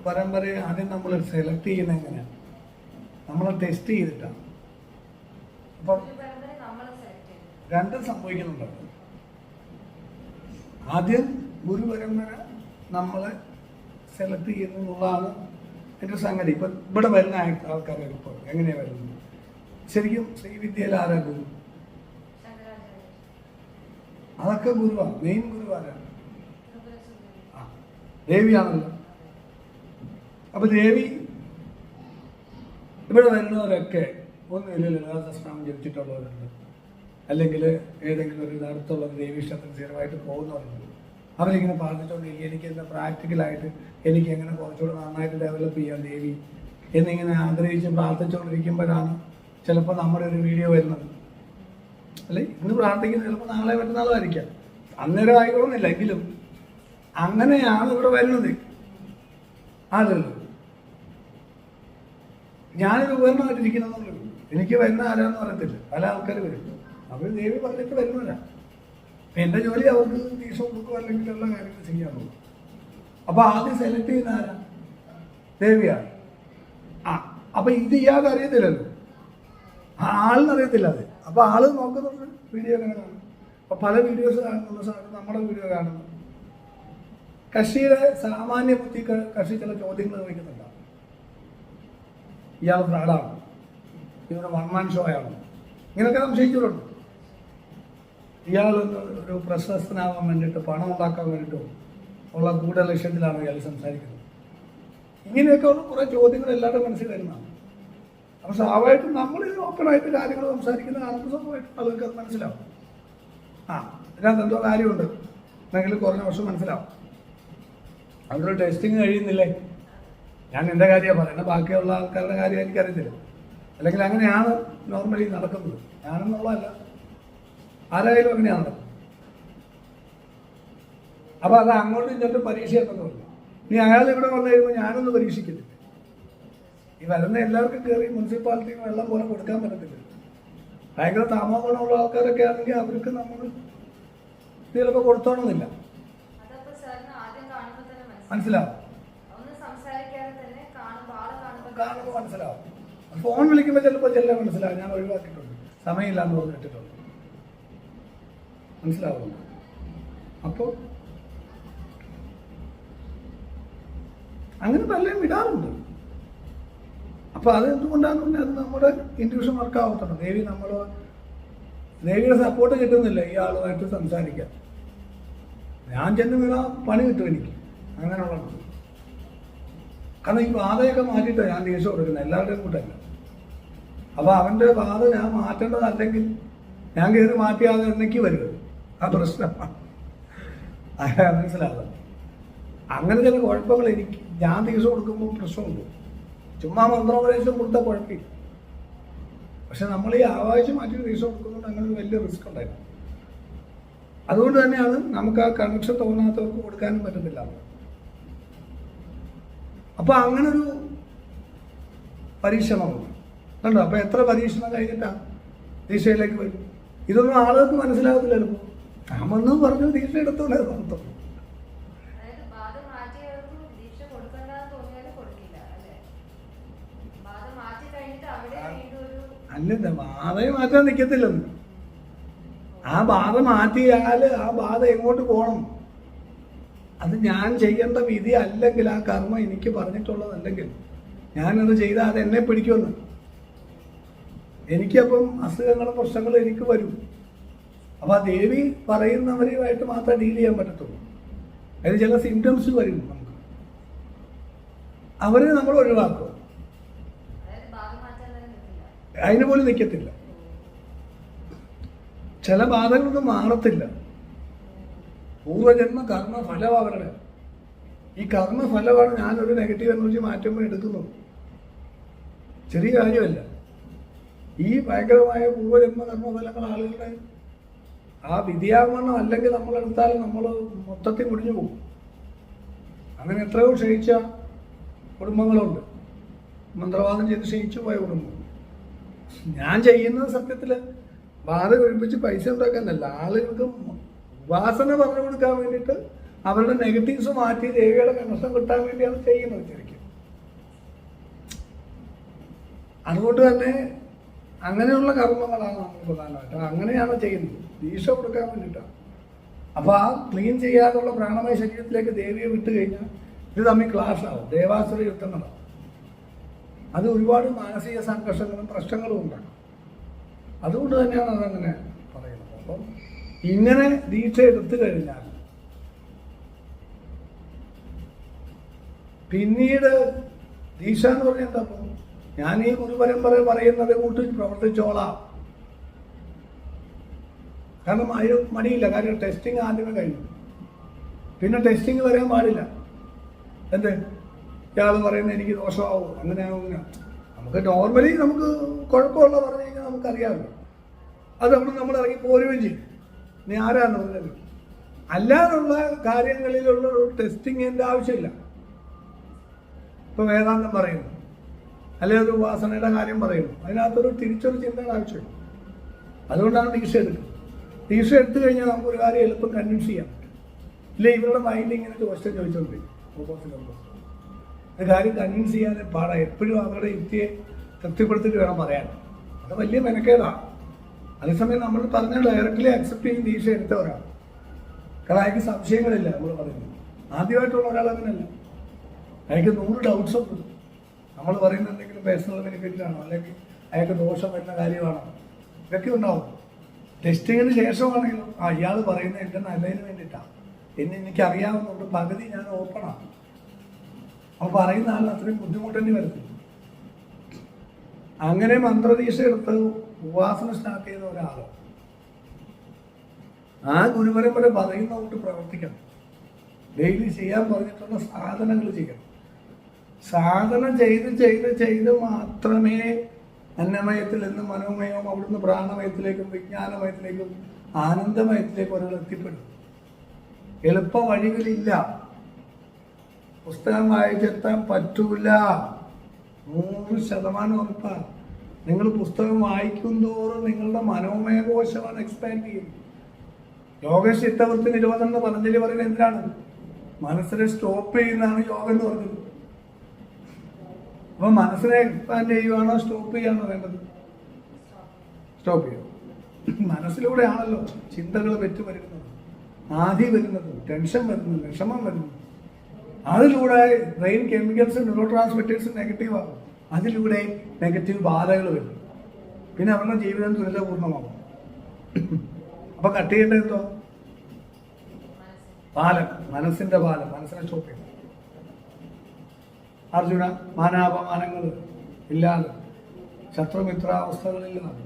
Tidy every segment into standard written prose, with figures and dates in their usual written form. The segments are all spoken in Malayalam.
പരമ്പരയെ ആദ്യം നമ്മൾ സെലക്ട് ചെയ്യുന്നത് എങ്ങനെയാണ്? നമ്മൾ ടെസ്റ്റ് ചെയ്തിട്ടാണ്. അപ്പം രണ്ടും സംഭവിക്കുന്നുണ്ട്. ആദ്യം ഗുരു പരമ്പര നമ്മളെ സെലക്ട് ചെയ്യുന്നതാണ് എൻ്റെ സംഗതി. ഇപ്പം ഇവിടെ വരുന്ന ആൾക്കാരെ ഇപ്പോൾ എങ്ങനെയാണ് വരുന്നത്? ശരിക്കും ശ്രീവിദ്യയിൽ ആരാ ഗുരു? അതൊക്കെ ഗുരുവാണ്. മെയിൻ ഗുരുവാരാണ്? ദേവിയാണല്ലോ. അപ്പൊ ദേവി ഇവിടെ വരുന്നവരൊക്കെ ഒന്നുമില്ല ലളിതാസഹസ്രനാമം ജപിച്ചിട്ടുള്ളവരുണ്ട്, അല്ലെങ്കിൽ ഏതെങ്കിലും ഒരു അടുത്തുള്ള ദേവീക്ഷേത്രത്തിൽ സ്ഥിരമായിട്ട് പോകുന്നവരുണ്ട്. അവരിങ്ങനെ പ്രാർത്ഥിച്ചുകൊണ്ടിരിക്കുക, എനിക്ക് എന്താ പ്രാക്ടിക്കലായിട്ട് എനിക്ക് എങ്ങനെ കുറച്ചുകൂടെ നന്നായിട്ട് ഡെവലപ്പ് ചെയ്യാം ദേവി എന്നിങ്ങനെ ആഗ്രഹിച്ച് പ്രാർത്ഥിച്ചുകൊണ്ടിരിക്കുമ്പോഴാണ് ചിലപ്പോൾ നമ്മുടെ ഒരു വീഡിയോ വരുന്നത്. അല്ലെ, ഇന്ന് പ്രാർത്ഥിക്കുന്നത് ചിലപ്പോൾ നാളെ മറ്റന്നാളുമായിരിക്കാം, അന്നേരം ആയിക്കോളുന്നില്ല. എങ്കിലും അങ്ങനെയാണ് ഇവിടെ വരുന്നത് ആളുകൾ. ഞാനൊരു ഉപകരണമായിട്ടിരിക്കുന്നതെന്നുള്ളൂ. എനിക്ക് വരുന്ന ആരാന്ന് പറയത്തില്ല. പല ആൾക്കാർ വരും, അവർ ദേവി പറഞ്ഞിട്ട് വരുന്നവരാ. എൻ്റെ ജോലി അവർക്ക് ഫീസ് കൊടുക്കുക അല്ലെങ്കിൽ ഉള്ള കാര്യങ്ങൾ ചെയ്യാറുള്ളൂ. അപ്പൊ ആദ്യം സെലക്ട് ചെയ്യുന്ന ആരാ? ദേവിയാണ്. അപ്പൊ ഇത് ഇയാൾക്ക് അറിയത്തില്ലല്ലോ, ആളിനറിയത്തില്ല അത്. അപ്പൊ ആള് നോക്കുന്നുണ്ട് വീഡിയോ എങ്ങനെ കാണും. അപ്പൊ പല വീഡിയോസ് കാണുന്ന സാധനം നമ്മുടെ വീഡിയോ കാണുന്നു. കക്ഷിയുടെ സാമാന്യ ബുദ്ധി കക്ഷി ചില ചോദ്യങ്ങൾ ചോദിക്കുന്നുണ്ടാവും. ഇയാൾ ഫ്രാഡാണ്, ഇവരുടെ വൺ മാൻ ഷോ ആണ്, ഇങ്ങനെയൊക്കെ സംശയിച്ചിട്ടുണ്ട്. ഇയാൾ ഒരു പ്രശസ്തനാവാൻ വേണ്ടിയിട്ട് പണം ഉണ്ടാക്കാൻ വേണ്ടിയിട്ടോ ഉള്ള കൂടുതൽ ലക്ഷ്യത്തിലാണ് ഇയാൾ സംസാരിക്കുന്നത്. ഇങ്ങനെയൊക്കെയുള്ള കുറേ ചോദ്യങ്ങൾ എല്ലാവരുടെ മനസ്സിൽ വരുന്നതാണ്. അപ്പോൾ സ്വാഭാവികമായിട്ടും നമ്മൾ ഓപ്പണായിട്ട് കാര്യങ്ങൾ സംസാരിക്കുന്ന കാണുമ്പോൾ സ്വാഭാവികമായിട്ടും അവർക്ക് അത് മനസ്സിലാവും. ഇതിനകത്ത് എന്തോ കാര്യമുണ്ട് എന്നെങ്കിലും കുറഞ്ഞ വർഷം മനസ്സിലാവും. അവരുടെ ടെസ്റ്റിങ് കഴിയുന്നില്ലേ? ഞാൻ എൻ്റെ കാര്യമാണ് പറയുന്നത്, ബാക്കിയുള്ള ആൾക്കാരുടെ കാര്യം എനിക്കറിയത്തില്ല. അല്ലെങ്കിൽ അങ്ങനെയാണ് നോർമലി നടക്കുന്നത്. ഞാനെന്നുള്ളതല്ല, ആരായാലും അങ്ങനെയാണ് നടക്കുന്നത്. അപ്പോൾ അത് അങ്ങോട്ടും ഇങ്ങോട്ടും പരീക്ഷയൊക്കെ ഉള്ളു. ഇനി അയാൾ ഇവിടെ വന്നു കഴിയുമ്പോൾ ഞാനൊന്ന് പരീക്ഷിക്കത്തില്ല. ഈ വരുന്ന എല്ലാവർക്കും കയറി മുനിസിപ്പാലിറ്റിക്ക് വെള്ളം പോലെ കൊടുക്കാൻ പറ്റത്തില്ല. ഭയങ്കര താമസമുള്ള ആൾക്കാരൊക്കെ ആണെങ്കിൽ അവർക്ക് നമ്മൾ ചിലപ്പോൾ കൊടുത്തോണമെന്നില്ല. മനസ്സിലാവും, കാണുമ്പോൾ മനസ്സിലാവും. ഫോൺ വിളിക്കുമ്പോൾ ചിലപ്പോൾ ചെല്ലാൻ മനസ്സിലാവും. ഞാൻ ഒഴിവാക്കിയിട്ടുണ്ട്, സമയമില്ലാന്ന് പറഞ്ഞിട്ടുണ്ട്, മനസ്സിലാവും. അപ്പോൾ അങ്ങനെ പലരും വിടാറുണ്ട്. അപ്പൊ അത് എന്തുകൊണ്ടാണെന്ന് പറഞ്ഞാൽ അത് നമ്മുടെ ഇൻട്യൂഷൻ വർക്ക് ആവത്തുണ്ട്. ദേവിയുടെ സപ്പോർട്ട് കിട്ടുന്നില്ല ഈ ആളുമായിട്ട് സംസാരിക്കാൻ. ഞാൻ ചെന്ന് വീണ പണി കിട്ടും എനിക്ക് അങ്ങനെയുള്ള. കാരണം ഈ ബാധയൊക്കെ മാറ്റിയിട്ടാണ് ഞാൻ ദേഷ്യം കൊടുക്കുന്നത്, എല്ലാവരുടെയും കൂട്ടല്ല. അപ്പൊ അവന്റെ ബാധ ഞാൻ മാറ്റേണ്ടതല്ലെങ്കിൽ ഞാൻ കയറി മാറ്റിയാതെ എന്നേക്ക് വരുന്നത് ആ പ്രശ്നമാണ്. മനസ്സിലാകും. അങ്ങനെ ചില കുഴപ്പങ്ങൾ എനിക്ക് ഞാൻ ദേഷ്യം കൊടുക്കുമ്പോൾ പ്രശ്നമുണ്ട്. ചുമ്മാ മന്ത്രോപദേശം കൊടുത്താൽ കുഴപ്പമില്ല. പക്ഷെ നമ്മൾ ഈ ആവാഴ്ച മാറ്റി ദേഷ്യം കൊടുക്കുന്നതുകൊണ്ട് അങ്ങനെ ഒരു വലിയ റിസ്ക് ഉണ്ടായിരുന്നു. അതുകൊണ്ട് തന്നെയാണ് നമുക്ക് ആ കണക്ഷൻ തോന്നാത്തവർക്ക് കൊടുക്കാനും പറ്റുന്നില്ല. അപ്പൊ അങ്ങനൊരു പരീക്ഷണമുണ്ട് കണ്ടോ. അപ്പൊ എത്ര പരീക്ഷണം കഴിഞ്ഞിട്ടാണ് ദീക്ഷയിലേക്ക് വരും? ഇതൊന്നും ആളുകൾക്ക് മനസ്സിലാകത്തില്ലല്ലോ. നാമൊന്നും പറഞ്ഞു ദീക്ഷ എടുത്തോളെ തോന്നത്തുള്ളൂ. അല്ല, ബാധയെ മാറ്റാൻ നിൽക്കത്തില്ലെന്ന്. ആ ബാധ മാറ്റിയാൽ ആ ബാധ എങ്ങോട്ട് പോകണം? അത് ഞാൻ ചെയ്യേണ്ട വിധി അല്ലെങ്കിൽ ആ കർമ്മം എനിക്ക് പറഞ്ഞിട്ടുള്ളതല്ലെങ്കിൽ ഞാനത് ചെയ്താൽ അത് എന്നെ പിടിക്കുമെന്ന്. എനിക്കപ്പം അസുഖങ്ങളും പ്രശ്നങ്ങളും എനിക്ക് വരും. അപ്പൊ ആ ദേവി പറയുന്നവരുമായിട്ട് മാത്രമേ ഡീൽ ചെയ്യാൻ പറ്റത്തുള്ളൂ. അതിന് ചില സിംറ്റംസ് വരും നമുക്ക്, അവരെ നമ്മൾ ഒഴിവാക്കും. അതിന് പോലും നിൽക്കത്തില്ല. ചില ബാധകളൊന്നും മാറത്തില്ല. പൂർവജന്മ കർമ്മഫലം അവരുടെ. ഈ കർമ്മഫലമാണ് ഞാനൊരു നെഗറ്റീവ് എനർജി മാറ്റുമ്പോൾ എടുക്കുന്നത്. ചെറിയ കാര്യമല്ല. ഈ ഭയങ്കരമായ പൂർവജന്മ കർമ്മഫലങ്ങൾ ആളുകളുടെ ആ വിദ്യാവണ്ണം അല്ലെങ്കിൽ നമ്മളെടുത്താൽ നമ്മൾ മൊത്തത്തിൽ മുടിഞ്ഞു പോകും. അങ്ങനെ എത്രയോ ക്ഷയിച്ച കുടുംബങ്ങളുണ്ട്. മന്ത്രവാദം ചെയ്ത് ക്ഷയിച്ചു പോയ കുടുംബം. ഞാൻ ചെയ്യുന്നത് സത്യത്തിൽ ബാധ കഴിപ്പിച്ച് പൈസ ഉണ്ടാക്കാനല്ല, ആളുകൾക്ക് ഉപാസന പറഞ്ഞു കൊടുക്കാൻ വേണ്ടിയിട്ട് അവരുടെ നെഗറ്റീവ്സ് മാറ്റി ദേവിയുടെ കണക്ഷൻ കിട്ടാൻ വേണ്ടിയാണ് ചെയ്യുന്നത് ശരിക്കും. അതുകൊണ്ട് തന്നെ അങ്ങനെയുള്ള കർമ്മങ്ങളാണ് നമ്മൾ പ്രധാനമായിട്ട് അങ്ങനെയാണ് ചെയ്യുന്നത്, ദീക്ഷ കൊടുക്കാൻ വേണ്ടിയിട്ടാണ്. അപ്പോൾ ആ ക്ലീൻ ചെയ്യാതുള്ള പ്രാണമയ ശരീരത്തിലേക്ക് ദേവിയെ വിട്ട് കഴിഞ്ഞാൽ ഇത് തമ്മിൽ ക്ലാഷാവും, ദേവാസുര യുദ്ധങ്ങളാവും. അത് ഒരുപാട് മാനസിക സംഘർഷങ്ങളും പ്രശ്നങ്ങളും ഉണ്ടാകും. അതുകൊണ്ട് തന്നെയാണ് അതങ്ങനെ പറയുന്നത്. അപ്പം ഇങ്ങനെ ദീക്ഷ എടുത്തു കഴിഞ്ഞാൽ പിന്നീട് ദീക്ഷ എന്ന് പറഞ്ഞാൽ എന്താ, ഞാൻ ഈ ഗുരുപരമ്പര പറയുന്നത് കൂട്ടി പ്രവർത്തിച്ചോളാം. കാരണം അതിന് മടിയില്ല. കാര്യം ടെസ്റ്റിംഗ് ആദ്യമേ കഴിഞ്ഞു, പിന്നെ ടെസ്റ്റിംഗ് വരാൻ പാടില്ല. എന്ത് ഇയാൾ പറയുന്നത് എനിക്ക് ദോഷമാവും, അങ്ങനെയാവും. നമുക്ക് നോർമലി നമുക്ക് കുഴപ്പമുള്ള പറഞ്ഞു കഴിഞ്ഞാൽ നമുക്കറിയാമല്ലോ, അത് നമ്മൾ ഇറങ്ങി പോരുകയും ചെയ്യും. ഇനി ആരാന്ന് പറഞ്ഞത് അല്ലാതുള്ള കാര്യങ്ങളിലുള്ള ഒരു ടെസ്റ്റിങ്ങിൻ്റെ ആവശ്യമില്ല. ഇപ്പോൾ വേദാന്തം പറയുന്നു, അല്ലെങ്കിൽ ഒരു ഉപാസനയുടെ കാര്യം പറയുന്നു, അതിനകത്തൊരു തിരിച്ചൊരു ചിന്തയുടെ ആവശ്യമില്ല. അതുകൊണ്ടാണ് ദീക്ഷ എടുക്കുന്നത്. ദീക്ഷ എടുത്തു കഴിഞ്ഞാൽ നമുക്കൊരു കാര്യം എളുപ്പം കൺവിൻസ് ചെയ്യാൻ പറ്റും. ഇല്ല ഇവരുടെ മൈൻഡ് ഇങ്ങനെ ക്വസ്റ്റ്യൻ ചോദിച്ചോണ്ടിരിക്കും. ഒരു കാര്യം കൺവിൻസ് ചെയ്യാതെ പാടാം. എപ്പോഴും അവരുടെ യുക്തിയെ തൃപ്തിപ്പെടുത്തിയിട്ട് വേണം പറയാൻ. അത് വലിയ മെനക്കേടാണ്. അതേസമയം നമ്മൾ പറഞ്ഞ ഡയറക്റ്റ്ലി അക്സെപ്റ്റ് ചെയ്യും ദീക്ഷ എടുത്തവരാണ്. കാരണം അയാൾക്ക് സംശയങ്ങളില്ല. നമ്മൾ പറയുന്നത് ആദ്യമായിട്ടുള്ള ഒരാൾ അങ്ങനെയല്ല, അയാൾക്ക് 100 ഡൗട്ട്സ് ഉണ്ട്. നമ്മൾ പറയുന്ന എന്തെങ്കിലും പേഴ്സണൽ ബെനിഫിറ്റിലാണോ, അല്ലെങ്കിൽ അയാൾക്ക് ദോഷം വരുന്ന കാര്യമാണോ, ഇതൊക്കെ ഉണ്ടാവും. ടെസ്റ്റിങ്ങിന് ശേഷമാണെങ്കിലും ഇയാൾ പറയുന്നത് എൻ്റെ നല്ലതിന് വേണ്ടിയിട്ടാണ്, എനിക്കറിയാവുന്നുണ്ട്, പകുതി ഞാൻ ഓപ്പണാണ്. അപ്പോൾ പറയുന്ന ആളിന് അത്രയും ബുദ്ധിമുട്ടേണ്ടി വരുത്തില്ല. അങ്ങനെ മന്ത്രദീക്ഷ എടുത്ത് ഉപാസന സ്റ്റാർട്ട് ചെയ്ത ഒരാൾ ആ ഗുരുപരമ്പര പറയുന്ന കൊണ്ട് പ്രവർത്തിക്കണം. ഡെയിലി ചെയ്യാൻ പറഞ്ഞിട്ടുള്ള സാധനങ്ങൾ ചെയ്യണം. സാധന ചെയ്ത് ചെയ്ത് ചെയ്ത് മാത്രമേ അന്നമയത്തിൽ നിന്ന് മനോമയവും അവിടുന്ന് പ്രാണമയത്തിലേക്കും വിജ്ഞാനമയത്തിലേക്കും ആനന്ദമയത്തിലേക്കും ഒരാൾ എത്തിപ്പെടും. എളുപ്പ വഴികളില്ല. പുസ്തകം വായിച്ചെത്താൻ പറ്റൂല, 100% ഉറപ്പാണ്. നിങ്ങൾ പുസ്തകം വായിക്കും തോറും നിങ്ങളുടെ മനോമയ കോശമാണ് എക്സ്പാൻഡ് ചെയ്യും. യോഗശിത്തവൃത്തി നിരോധനം എന്ന് പറഞ്ഞതിൽ പറയുന്നത് എന്തിനാണ്? മനസ്സിനെ സ്റ്റോപ്പ് ചെയ്യുന്നതാണ് യോഗം എന്ന് പറഞ്ഞത്. അപ്പൊ മനസ്സിനെ എക്സ്പാൻഡ് ചെയ്യുവാണോ സ്റ്റോപ്പ് ചെയ്യാണോ വേണ്ടത്? സ്റ്റോപ്പ് ചെയ്യും. മനസ്സിലൂടെയാണല്ലോ ചിന്തകൾ വരുന്നത്, ആധി വരുന്നത്, ടെൻഷൻ വരുന്നത്, വിഷമം വരുന്നത്. അതിലൂടെ brain chemicals, neuro transmitters negative ആകും. അതിലൂടെ നെഗറ്റീവ് ബാധകൾ വരും. പിന്നെ അവരുടെ ജീവിതം ദുരിതപൂർണ്ണമാകും. അപ്പൊ കട്ട് ചെയ്യേണ്ടത് എന്തോ? പാലം, മനസ്സിന്റെ പാലം, മനസ്സിനെ സ്റ്റോപ്പ് ചെയ്യും. അർജുന, മാനാപമാനങ്ങൾ ഇല്ലാതെ, ശത്രുമിത്രാവസ്ഥകളില്ലാതെ,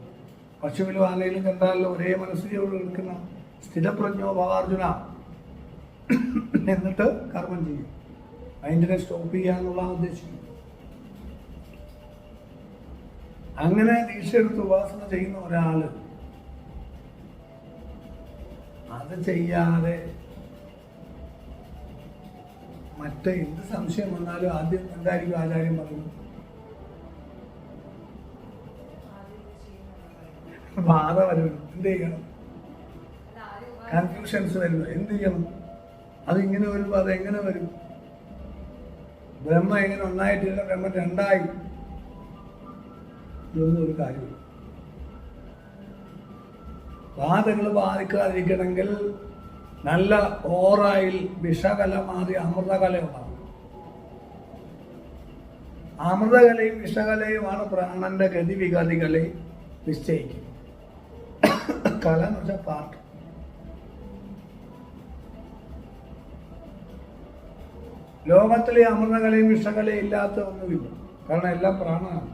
പശുവിലും ആനയിലും കണ്ടാലും ഒരേ മനസ്സിനോട് നിൽക്കുന്ന സ്ഥിരപ്രജ്ഞോ ഭവാർജുന എന്നിട്ട് കർമ്മം ചെയ്യും. മൈൻഡിനെ സ്റ്റോപ്പ് ചെയ്യാന്നുള്ള ഉദ്ദേശിക്കും. അങ്ങനെ ദീക്ഷ എടുത്ത് ഉപാസന ചെയ്യുന്ന ഒരാള് അത് ചെയ്യാതെ മറ്റ് എന്ത് സംശയം വന്നാലും ആദ്യം എന്തായിരിക്കും ആചാര്യം പറയുന്നത്? ബാധ വരുന്നു, എന്ത് ചെയ്യണം? കൺഫ്യൂഷൻസ് വരുന്നു, എന്ത് ചെയ്യണം? അതിങ്ങനെ വരുമ്പോൾ അതെങ്ങനെ വരും? ബ്രഹ്മ എങ്ങനെ ഒന്നായിട്ടില്ല, ബ്രഹ്മ രണ്ടായി, ഇതൊന്നും ഒരു കാര്യമില്ല. ബാധകൾ ബാധിക്കാതിരിക്കണമെങ്കിൽ നല്ല ഓറായിൽ വിഷകല മാറി അമൃതകല ഉണ്ടാകും. അമൃതകലയും വിഷകലയുമാണ് പ്രാണന്റെ ഗതിവിഗതികളെ നിശ്ചയിക്കുന്നത്. കല എന്ന് വെച്ചാൽ പാട്ട്. ലോകത്തിലെ അമൃതകലയും വിഷകലയും ഇല്ലാത്ത ഒന്നുമില്ല. കാരണം എല്ലാം പ്രാണനാണ്.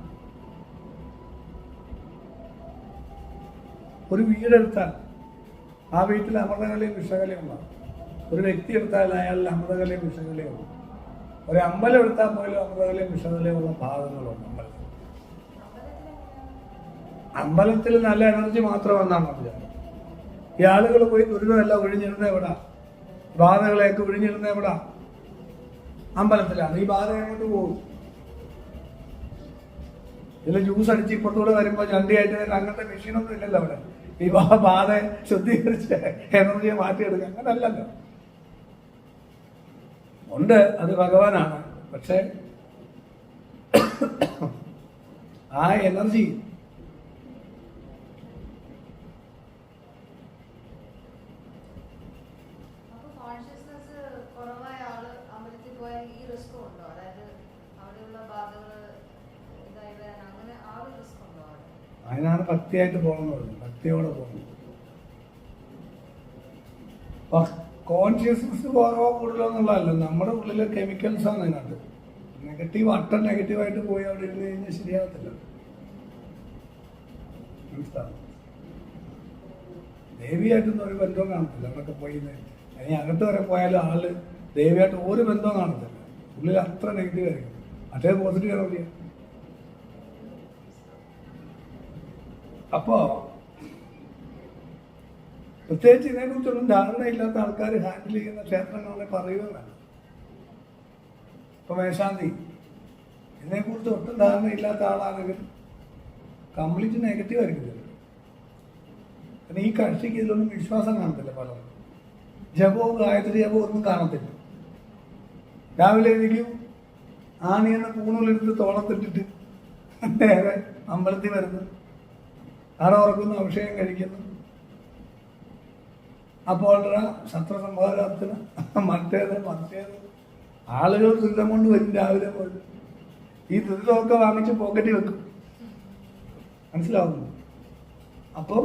ഒരു വീടെടുത്താൽ ആ വീട്ടിൽ അമൃതകലയും വിഷകലയും ഉണ്ടാകും. ഒരു വ്യക്തി എടുത്താൽ അയാളിൽ അമൃതകലയും വിഷകലയും ഉണ്ട്. ഒരു അമ്പലം എടുത്താൽ പോലും അമൃതകലയും വിഷകലയും ഉള്ള ഭാഗങ്ങളുണ്ട്. അമ്പലത്തിൽ നല്ല എനർജി മാത്രമെന്നാണ് വിചാരം. ഈ ആളുകൾ പോയി ദുരിതമല്ല ഒഴിഞ്ഞിരുന്ന എവിടാ? ബാധകളെയൊക്കെ ഒഴിഞ്ഞിരുന്ന എവിടാ? അമ്പലത്തിലാണ്. ഈ ബാധ അങ്ങോട്ട് പോകും. ഇതിൽ ജ്യൂസ് അടിച്ച് ഇപ്പുറത്തൂടെ വരുമ്പോൾ ചണ്ടിയായിട്ട് അങ്ങനത്തെ മെഷീനൊന്നും ഇല്ലല്ലോ അവിടെ. ഈ ബാധ ശുദ്ധീകരിച്ച് എനർജിയെ മാറ്റിയെടുക്കുക അങ്ങനല്ലല്ലോ. ഉണ്ട്, അത് ഭഗവാനാണ്. പക്ഷെ ആ എനർജി അതിനാണ് ഭക്തിയായിട്ട് പോകണമെന്ന് ഭക്തിയോടെ പോകണം. കോൺഷ്യസ്നസ് കുറവോ കൂടുതലോ എന്നുള്ളതല്ല, നമ്മുടെ ഉള്ളിലെ കെമിക്കൽസാണ് അതിനകത്ത്. നെഗറ്റീവ് നെഗറ്റീവായിട്ട് പോയി അവിടെ ഇരുന്ന് കഴിഞ്ഞാൽ ശരിയാകത്തില്ല. മനസ്സിലാവും. ദേവിയായിട്ടൊന്നും ഒരു ബന്ധവും കാണത്തില്ല. അവിടെയൊക്കെ പോയി ഇനി അകത്ത് വരെ പോയാലും ആള് ദേവിയായിട്ട് ഒരു ബന്ധവും കാണത്തില്ല. ഉള്ളിൽ അത്ര നെഗറ്റീവ് ആയിരിക്കും. മറ്റേ പോസിറ്റീവ് ആണോ? അപ്പോൾ പ്രത്യേകിച്ച് ഇതിനെക്കുറിച്ചൊന്നും ധാരണയില്ലാത്ത ആൾക്കാർ ഹാൻഡിൽ ചെയ്യുന്ന ക്ഷേത്രങ്ങളെ പറയുക വേണം. ഇപ്പൊ മേശാന്തി ഇതിനെക്കുറിച്ച് ഒട്ടും ധാരണയില്ലാത്ത ആളാണെങ്കിൽ കംപ്ലീറ്റ് നെഗറ്റീവ് ആയിരിക്കും. പിന്നെ ഈ കക്ഷിക്ക് ഇതിലൊന്നും വിശ്വാസം കാണത്തില്ല. പലരും ജപവും ഗായത്രി ജപവും ഒന്നും കാണത്തില്ല. രാവിലെ എഴുതിക്കും ആണിയെന്ന പൂണൂലെടുത്ത് തോളത്തിട്ടിട്ട് നേരെ അമ്പലത്തിൽ വരുന്നു, ആടെ ഉറക്കുന്നു, അഭിഷേകം കഴിക്കുന്നു. അപ്പോൾ ശത്രുസംഹാരത്തിന് മറ്റേത് ആളുകൾ ദുരിതം കൊണ്ട് വരും. രാവിലെ പോയി ഈ ദുരിതമൊക്കെ വാങ്ങിച്ച് പോക്കറ്റിൽ വെക്കും. മനസ്സിലാവുന്നു? അപ്പം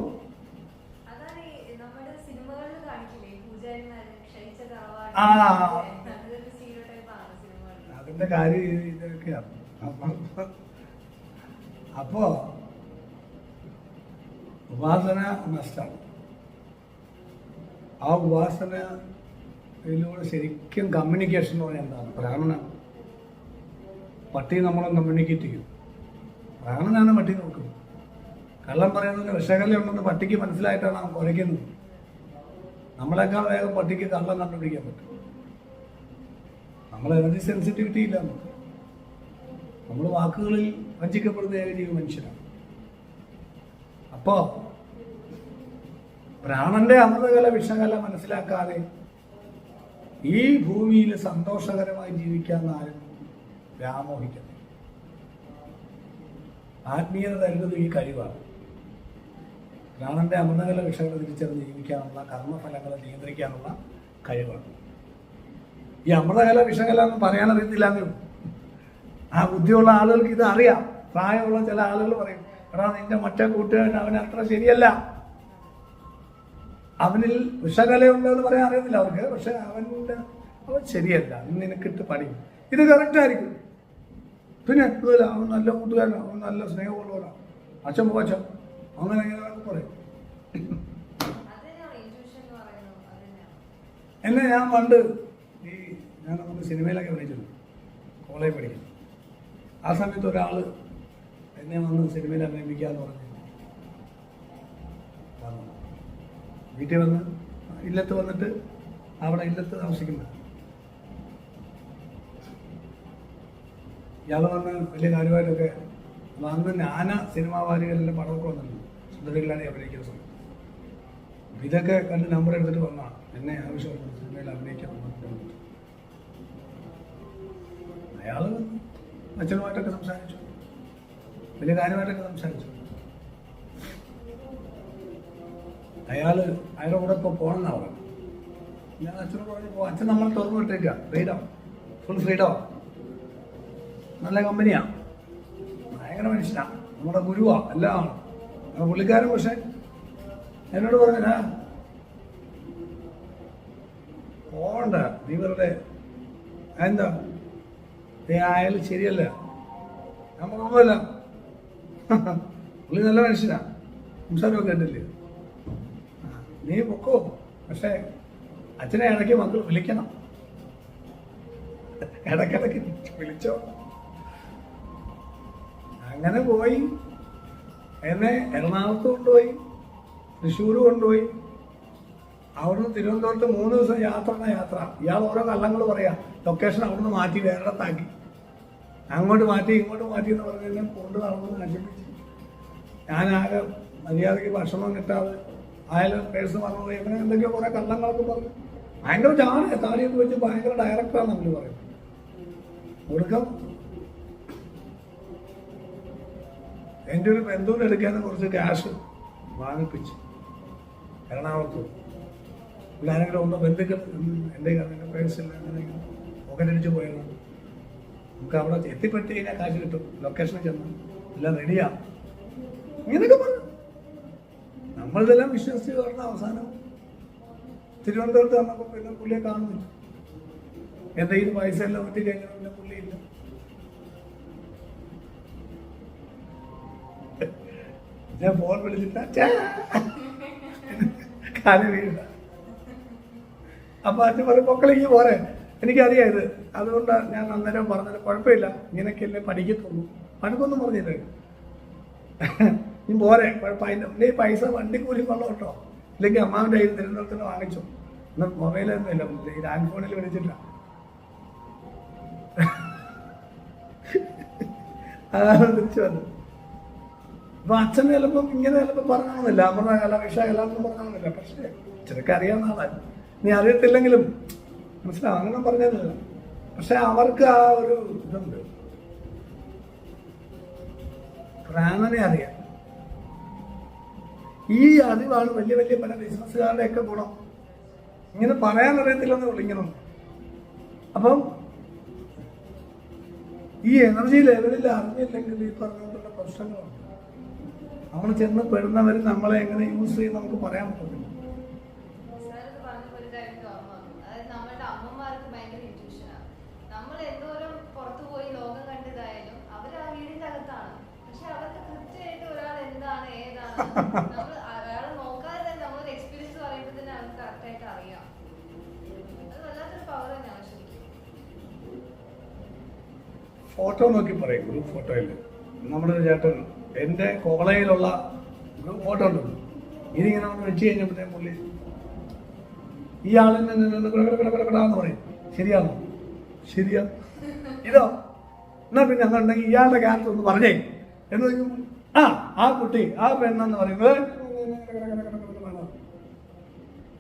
അതിന്റെ കാര്യം ഇതൊക്കെയാണ്. അപ്പോ ഉപാസന നഷ്ടമാണ്. ആ ഉപാസനയിലൂടെ ശരിക്കും കമ്മ്യൂണിക്കേഷൻ എന്ന് പറഞ്ഞാൽ എന്താണ്? ബ്രാഹ്മണൻ പട്ടി നമ്മളെ കമ്മ്യൂണിക്കേറ്റ് ചെയ്യും. ബ്രാഹ്മണനാണ് പട്ടി നോക്കുന്നത്. കള്ളം പറയുന്നതിന് വിഷകല്യുണ്ടെന്ന് പട്ടിക്ക് മനസ്സിലായിട്ടാണ് അവൻ കുറയ്ക്കുന്നത്. നമ്മളെക്കാൾ വേഗം പട്ടിക്ക് കള്ളം കണ്ടുപിടിക്കാൻ പറ്റും. നമ്മൾ എനർജി സെൻസിറ്റിവിറ്റി ഇല്ല നമുക്ക്. നമ്മൾ വാക്കുകളിൽ വഞ്ചിക്കപ്പെടുന്ന ഏക മനുഷ്യനാണ്. അപ്പോ പ്രാണന്റെ അമൃതകല വിഷകല മനസ്സിലാക്കാതെ ഈ ഭൂമിയിൽ സന്തോഷകരമായി ജീവിക്കാമെന്ന് ആരും വ്യാമോഹിക്കുന്നു. ആത്മീയത തരുന്നത് ഈ കഴിവാണ്. പ്രാണന്റെ അമൃതകല വിഷകല തിരിച്ചറിഞ്ഞ് ജീവിക്കാനുള്ള കർമ്മഫലങ്ങളെ നിയന്ത്രിക്കാനുള്ള കഴിവാണ്. ഈ അമൃതകല വിഷകല എന്ന് പറയാനറിയത്തില്ലെങ്കിലും ആ ബുദ്ധിയുള്ള ആളുകൾക്ക് ഇത് അറിയാം. പ്രായമുള്ള ചില ആളുകൾ പറയും, എടാ നിന്റെ മറ്റേ കൂട്ടുകാരൻ അവൻ അത്ര ശരിയല്ല, അവനിൽ വിഷകലയുണ്ടോ എന്ന് പറയാൻ അറിയത്തില്ല അവർക്ക്. പക്ഷെ അവൻ ശരിയല്ല, നിനക്കിട്ട് പഠിക്കും. ഇത് കറക്റ്റ് ആയിരിക്കും. പിന്നെ അവൻ നല്ല കൂട്ടുകാരനാണ്, അവൻ നല്ല സ്നേഹമുള്ളവരാണ്, അച്ഛൻ പോച്ചൻ അങ്ങനെ എങ്ങനെയൊക്കെ പറയും. എന്നെ ഞാൻ പണ്ട് ഞാൻ നമുക്ക് സിനിമയിലൊക്കെ വിളിച്ചിട്ടുണ്ട്, കോളേജ് പഠിക്കുന്നു. ആ സമയത്ത് ഒരാൾ എന്നെ വന്ന് സിനിമയിൽ അഭിനയിപ്പിക്കാന്ന് പറഞ്ഞു. വീട്ടിൽ വന്ന് ഇല്ലത്ത് വന്നിട്ട് അവിടെ ഇല്ലത്ത് താമസിക്കുന്നത്. ഇയാൾ വന്ന് വലിയ കാര്യമായിട്ടൊക്കെ വന്ന് ഞാന സിനിമാ വാരികളിലെ പടമൊക്കെ വന്നിട്ടുണ്ട്. സുന്ദരികളാണ് അഭിനയിക്കുന്ന സമയത്ത്. ഇതൊക്കെ കണ്ട് നമ്പർ എടുത്തിട്ട് വന്നാണ് എന്നെ ആവശ്യമുള്ള സിനിമയിൽ അഭിനയിക്കാൻ വന്നിട്ടുണ്ട്. അയാൾ അച്ഛനുമായിട്ടൊക്കെ സംസാരിച്ചു, വലിയ കാര്യമായിട്ടൊക്കെ സംസാരിച്ചു. അയാളുടെ കൂടെ ഇപ്പോൾ പോകണമെന്നാണ് പറഞ്ഞത്. ഞാൻ അച്ഛനോട് പറഞ്ഞു, അച്ഛൻ നമ്മൾ തുറന്നു വിട്ടേക്കുക, ഫ്രീഡം, ഫുൾ ഫ്രീഡം, നല്ല കമ്പനിയാണ്, ഭയങ്കര മനുഷ്യനാണ്, നമ്മുടെ ഗുരുവാണ്, എല്ലാം ആണ്. പുള്ളിക്കാരൻ പക്ഷെ എന്നോട് പറഞ്ഞ പോകണ്ട, നീ വെറുതെ എന്താ അയാൾ ശരിയല്ല. ഞാൻ പറഞ്ഞല്ല, പുള്ളി നല്ല മനുഷ്യനാ, സംസാരമൊക്കെ കേട്ടില്ലേ, നീ പൊക്കോ, പക്ഷെ അച്ഛനെ ഇടയ്ക്ക് മക്കൾ വിളിക്കണം, ഇടയ്ക്കിടയ്ക്ക് വിളിച്ചോ. അങ്ങനെ പോയി. എന്നെ എറണാകുളത്ത് കൊണ്ടുപോയി, തൃശ്ശൂർ കൊണ്ടുപോയി, അവിടുന്ന് തിരുവനന്തപുരത്ത് 3 ദിവസം യാത്ര. ഇയാൾ ഓരോ കള്ളങ്ങൾ പറയാ, ലൊക്കേഷൻ അവിടുന്ന് മാറ്റി വേറെത്താക്കി, അങ്ങോട്ട് മാറ്റി ഇങ്ങോട്ട് മാറ്റി എന്ന് പറഞ്ഞ് എന്നെ കൊണ്ട് നടന്ന് നശിപ്പിച്ചു. ഞാനാകെ മര്യാദയ്ക്ക് ഭക്ഷണം കിട്ടാതെ ആയാലും പേഴ്സ് മറന്നുപോയി, അങ്ങനെ എന്തൊക്കെയോ കുറെ കള്ളങ്ങളൊക്കെ പറഞ്ഞു. ഭയങ്കര താടിയൊക്കെ വെച്ച് ഭയങ്കര ഡയറക്ടറാണ് നമ്മൾ പറയുന്നത്. ഒടുക്കം എൻ്റെ ഒരു ബന്ധുവിന് എടുക്കാൻ കുറച്ച് ക്യാഷ് വാങ്ങിപ്പിച്ചു എറണാകുളത്ത്. ആരെങ്കിലും ഒന്ന് ബന്ധുക്കൾ എൻ്റെ പേഴ്സിൽ അങ്ങനെ പോക്കറ്റടിച്ച് പോയത്. നമുക്ക് അവിടെ എത്തിപ്പെട്ട് കഴിഞ്ഞാൽ കാശ് കിട്ടും. ലൊക്കേഷനിൽ ചെന്ന് എല്ലാം റെഡിയാ ഇങ്ങനെയൊക്കെ പറഞ്ഞു. നമ്മളിതെല്ലാം വിശ്വസിച്ച് പറഞ്ഞ അവസാനം തിരുവനന്തപുരത്ത് വന്നപ്പോൾ പിന്നെ പുള്ളിയെ കാണുന്നില്ല. എൻ്റെ ഈ പൈസ എല്ലാം ഒറ്റി കഴിഞ്ഞാൽ പിന്നെ പുള്ളിയില്ല. ഞാൻ ഫോൺ വിളിച്ചിട്ട് കാലം വീഴ. അപ്പൊ അച്ഛൻ പറയും പൊക്കളേക്ക് പോരെ. എനിക്കറിയാം ഇത്, അതുകൊണ്ടാണ് ഞാൻ അന്നേരം പറഞ്ഞത് കുഴപ്പമില്ല, ഇങ്ങനെയൊക്കെയല്ലേ പഠിക്കത്തുള്ളൂ. പണിക്കൊന്നും പറഞ്ഞില്ല, നീ പോരെ കുഴപ്പമില്ല, നീ പൈസ വണ്ടിക്കൂലി കൊള്ളോ കേട്ടോ, ഇല്ലെങ്കിൽ അമ്മാവിൻ്റെ കയ്യിൽ തിരുവനന്തപുരത്തിന് വാങ്ങിച്ചു. എന്നാൽ മൊബൈലൊന്നും ഇല്ല, ഈ ലാൻഡ് ഫോണിൽ വിളിച്ചില്ല. അതാണ് തിരിച്ചു വന്നത്. അപ്പൊ അച്ഛൻ ചിലപ്പം ഇങ്ങനെ ചിലപ്പോൾ പറഞ്ഞണമെന്നില്ല, അമൃത കല വിഷ കല ഒന്നും പറഞ്ഞണമെന്നില്ല. പക്ഷേ ചിലക്ക് അറിയാവുന്ന ആളാണ്, നീ അറിയത്തില്ലെങ്കിലും മനസ്സിലാവും, അങ്ങനെ പറഞ്ഞതല്ല. പക്ഷെ അവർക്ക് ആ ഒരു ഇതുണ്ട്, പ്രാണനെ അറിയാം. ഈ അറിവാണ് വലിയ വലിയ പല ബിസിനസ്സുകാരുടെ ഒക്കെ ഗുണം. ഇങ്ങനെ പറയാൻ അറിയത്തില്ലെന്നേ ഉള്ളൂ ഇങ്ങനൊന്നും. അപ്പം ഈ എനർജി ലെവലിൽ അറിഞ്ഞില്ലെങ്കിൽ ഈ പറഞ്ഞുകൊണ്ടുള്ള പ്രശ്നങ്ങളുണ്ട്. നമ്മൾ ചെന്ന് പെടുന്നവർ നമ്മളെ എങ്ങനെ യൂസ് ചെയ്യും നമുക്ക് പറയാൻ പറ്റില്ല. ഫോട്ടോ നോക്കി പറയും. ഗ്രൂപ്പ് ഫോട്ടോയിൽ നമ്മുടെ ഒരു ചേട്ടൻ എൻ്റെ കോളേജിലുള്ള ഗ്രൂപ്പ് ഫോട്ടോ ഉണ്ടല്ലോ, ഇതിങ്ങനെ നമ്മൾ വെച്ച് കഴിഞ്ഞപ്പോഴത്തേ പുള്ളി ഈ ആളിൽ നിന്ന് കിടക്കിടാന്ന് പറയും. ശരിയാണോ? ശരിയാ. ഇതോ എന്നാ പിന്നെ അങ്ങനെ ഉണ്ടെങ്കിൽ ഇയാളുടെ ക്യാരക്ടർ ഒന്ന് പറഞ്ഞേ എന്ന് ചോദിക്കുമ്പോൾ ആ കുട്ടി ആ പെണ്ണെന്ന് പറയുന്നത്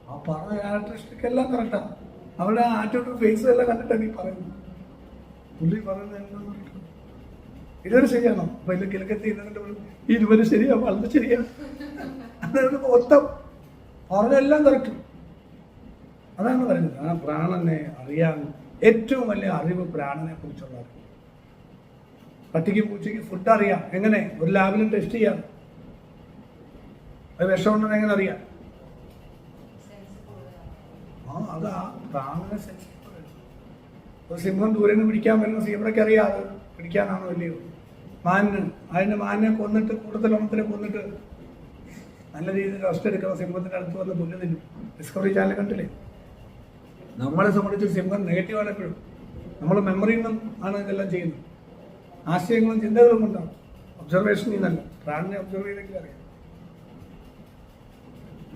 ആ പറഞ്ഞ ക്യാരക്ടറിസ്റ്റിക് എല്ലാം കറക്റ്റാണ്. അവരുടെ ആറ്റിറ്റ്യൂഡ് ഫേസ് എല്ലാം കണ്ടിട്ടാണ് ഈ പറയുന്നത്. പുള്ളി പറയുന്നത് എന്താണെന്ന് പറയുന്നത് ഇതൊരു ശരിയാണോ? അപ്പൊ ഇതിൽ കിഴക്കത്തി ഇരുവരും ശരിയാ, വളരെ ശരിയാ. അതായത് മൊത്തം പറഞ്ഞെല്ലാം കറക്റ്റ്. അതാണ് പറയുന്നത്. ആ പ്രാണനെ അറിയാൻ ഏറ്റവും വലിയ അറിവ് പ്രാണനെ കുറിച്ചുള്ള അറിവ്. പട്ടിക്ക് പൂച്ചയ്ക്ക് ഫുഡ് അറിയാം, എങ്ങനെ? ഒരു ലാബിലും ടെസ്റ്റ് ചെയ്യാം. അത് വിഷമുണ്ടെന്ന് എങ്ങനെ അറിയാം? അത് ആ പ്രാണനെ സെൻസിറ്റീവ്. ഒരു സിംഹം ദൂരെ നിന്ന് പിടിക്കാൻ വരുന്ന സീബ്രയ്ക്ക് അറിയാം അത് പിടിക്കാനാണോ അല്ലയോ. അതിൻ്റെ മാനിനെ കൊന്നിട്ട് കൂട്ടത്തിലൊണത്തിനെ കൊന്നിട്ട് നല്ല രീതിയിൽ റെസ്റ്റ് എടുക്കുന്ന സിംഹത്തിൻ്റെ അടുത്ത് വന്ന് പുല്ല് തിന്നും. ഡിസ്കവറി ചാനൽ കണ്ടില്ലേ? നമ്മളെ സംബന്ധിച്ച് സിംഹം നെഗറ്റീവാണ് എപ്പോഴും. നമ്മൾ മെമ്മറിയിൽ നിന്നും ആണ് ഇതെല്ലാം ചെയ്യുന്നത്. ആശയങ്ങളും ചിന്തകളും കൊണ്ടാണ്. ഒബ്സർവേഷൻ ഇന്നല്ല, പ്രാണിനെ ഒബ്സർവ് ചെയ്തെങ്കിൽ അറിയാം.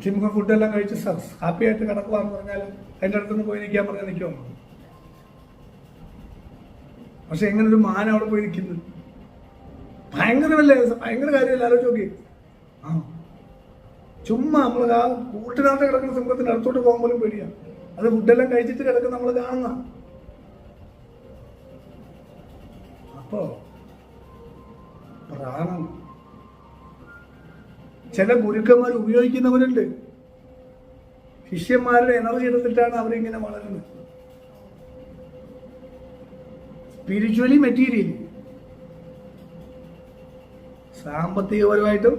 സിംഹം ഫുഡെല്ലാം കഴിച്ച് ഹാപ്പി ആയിട്ട് കിടക്കുവാന്ന് പറഞ്ഞാൽ അതിൻ്റെ അടുത്തുനിന്ന് പോയി നിൽക്കാൻ പറഞ്ഞാൽ നിൽക്കുമോ? പക്ഷെ എങ്ങനെ ഒരു മാന അവിടെ പോയി നിൽക്കുന്നത്? ഭയങ്കരമല്ലേ, ഭയങ്കര കാര്യമല്ല. ആലോചിച്ച് നോക്കി. ചുമ്മാ നമ്മൾ ആ കൂട്ടിനകത്ത് കിടക്കുന്ന സിംഹത്തിന് അടുത്തോട്ട് പോകാൻ പോലും പേടിയാണ്. അത് ഫുഡെല്ലാം കഴിച്ചിട്ട് കിടക്കുന്ന നമ്മൾ കാണുന്ന. അപ്പോ പ്രാണം ചില ഗുരുക്കന്മാർ ഉപയോഗിക്കുന്നവരുണ്ട്. ശിഷ്യന്മാരുടെ എനർജി എടുത്തിട്ടാണ് അവരിങ്ങനെ വളരുന്നത്. സ്പിരിച്വലി, മെറ്റീരിയലി, സാമ്പത്തികപരമായിട്ടും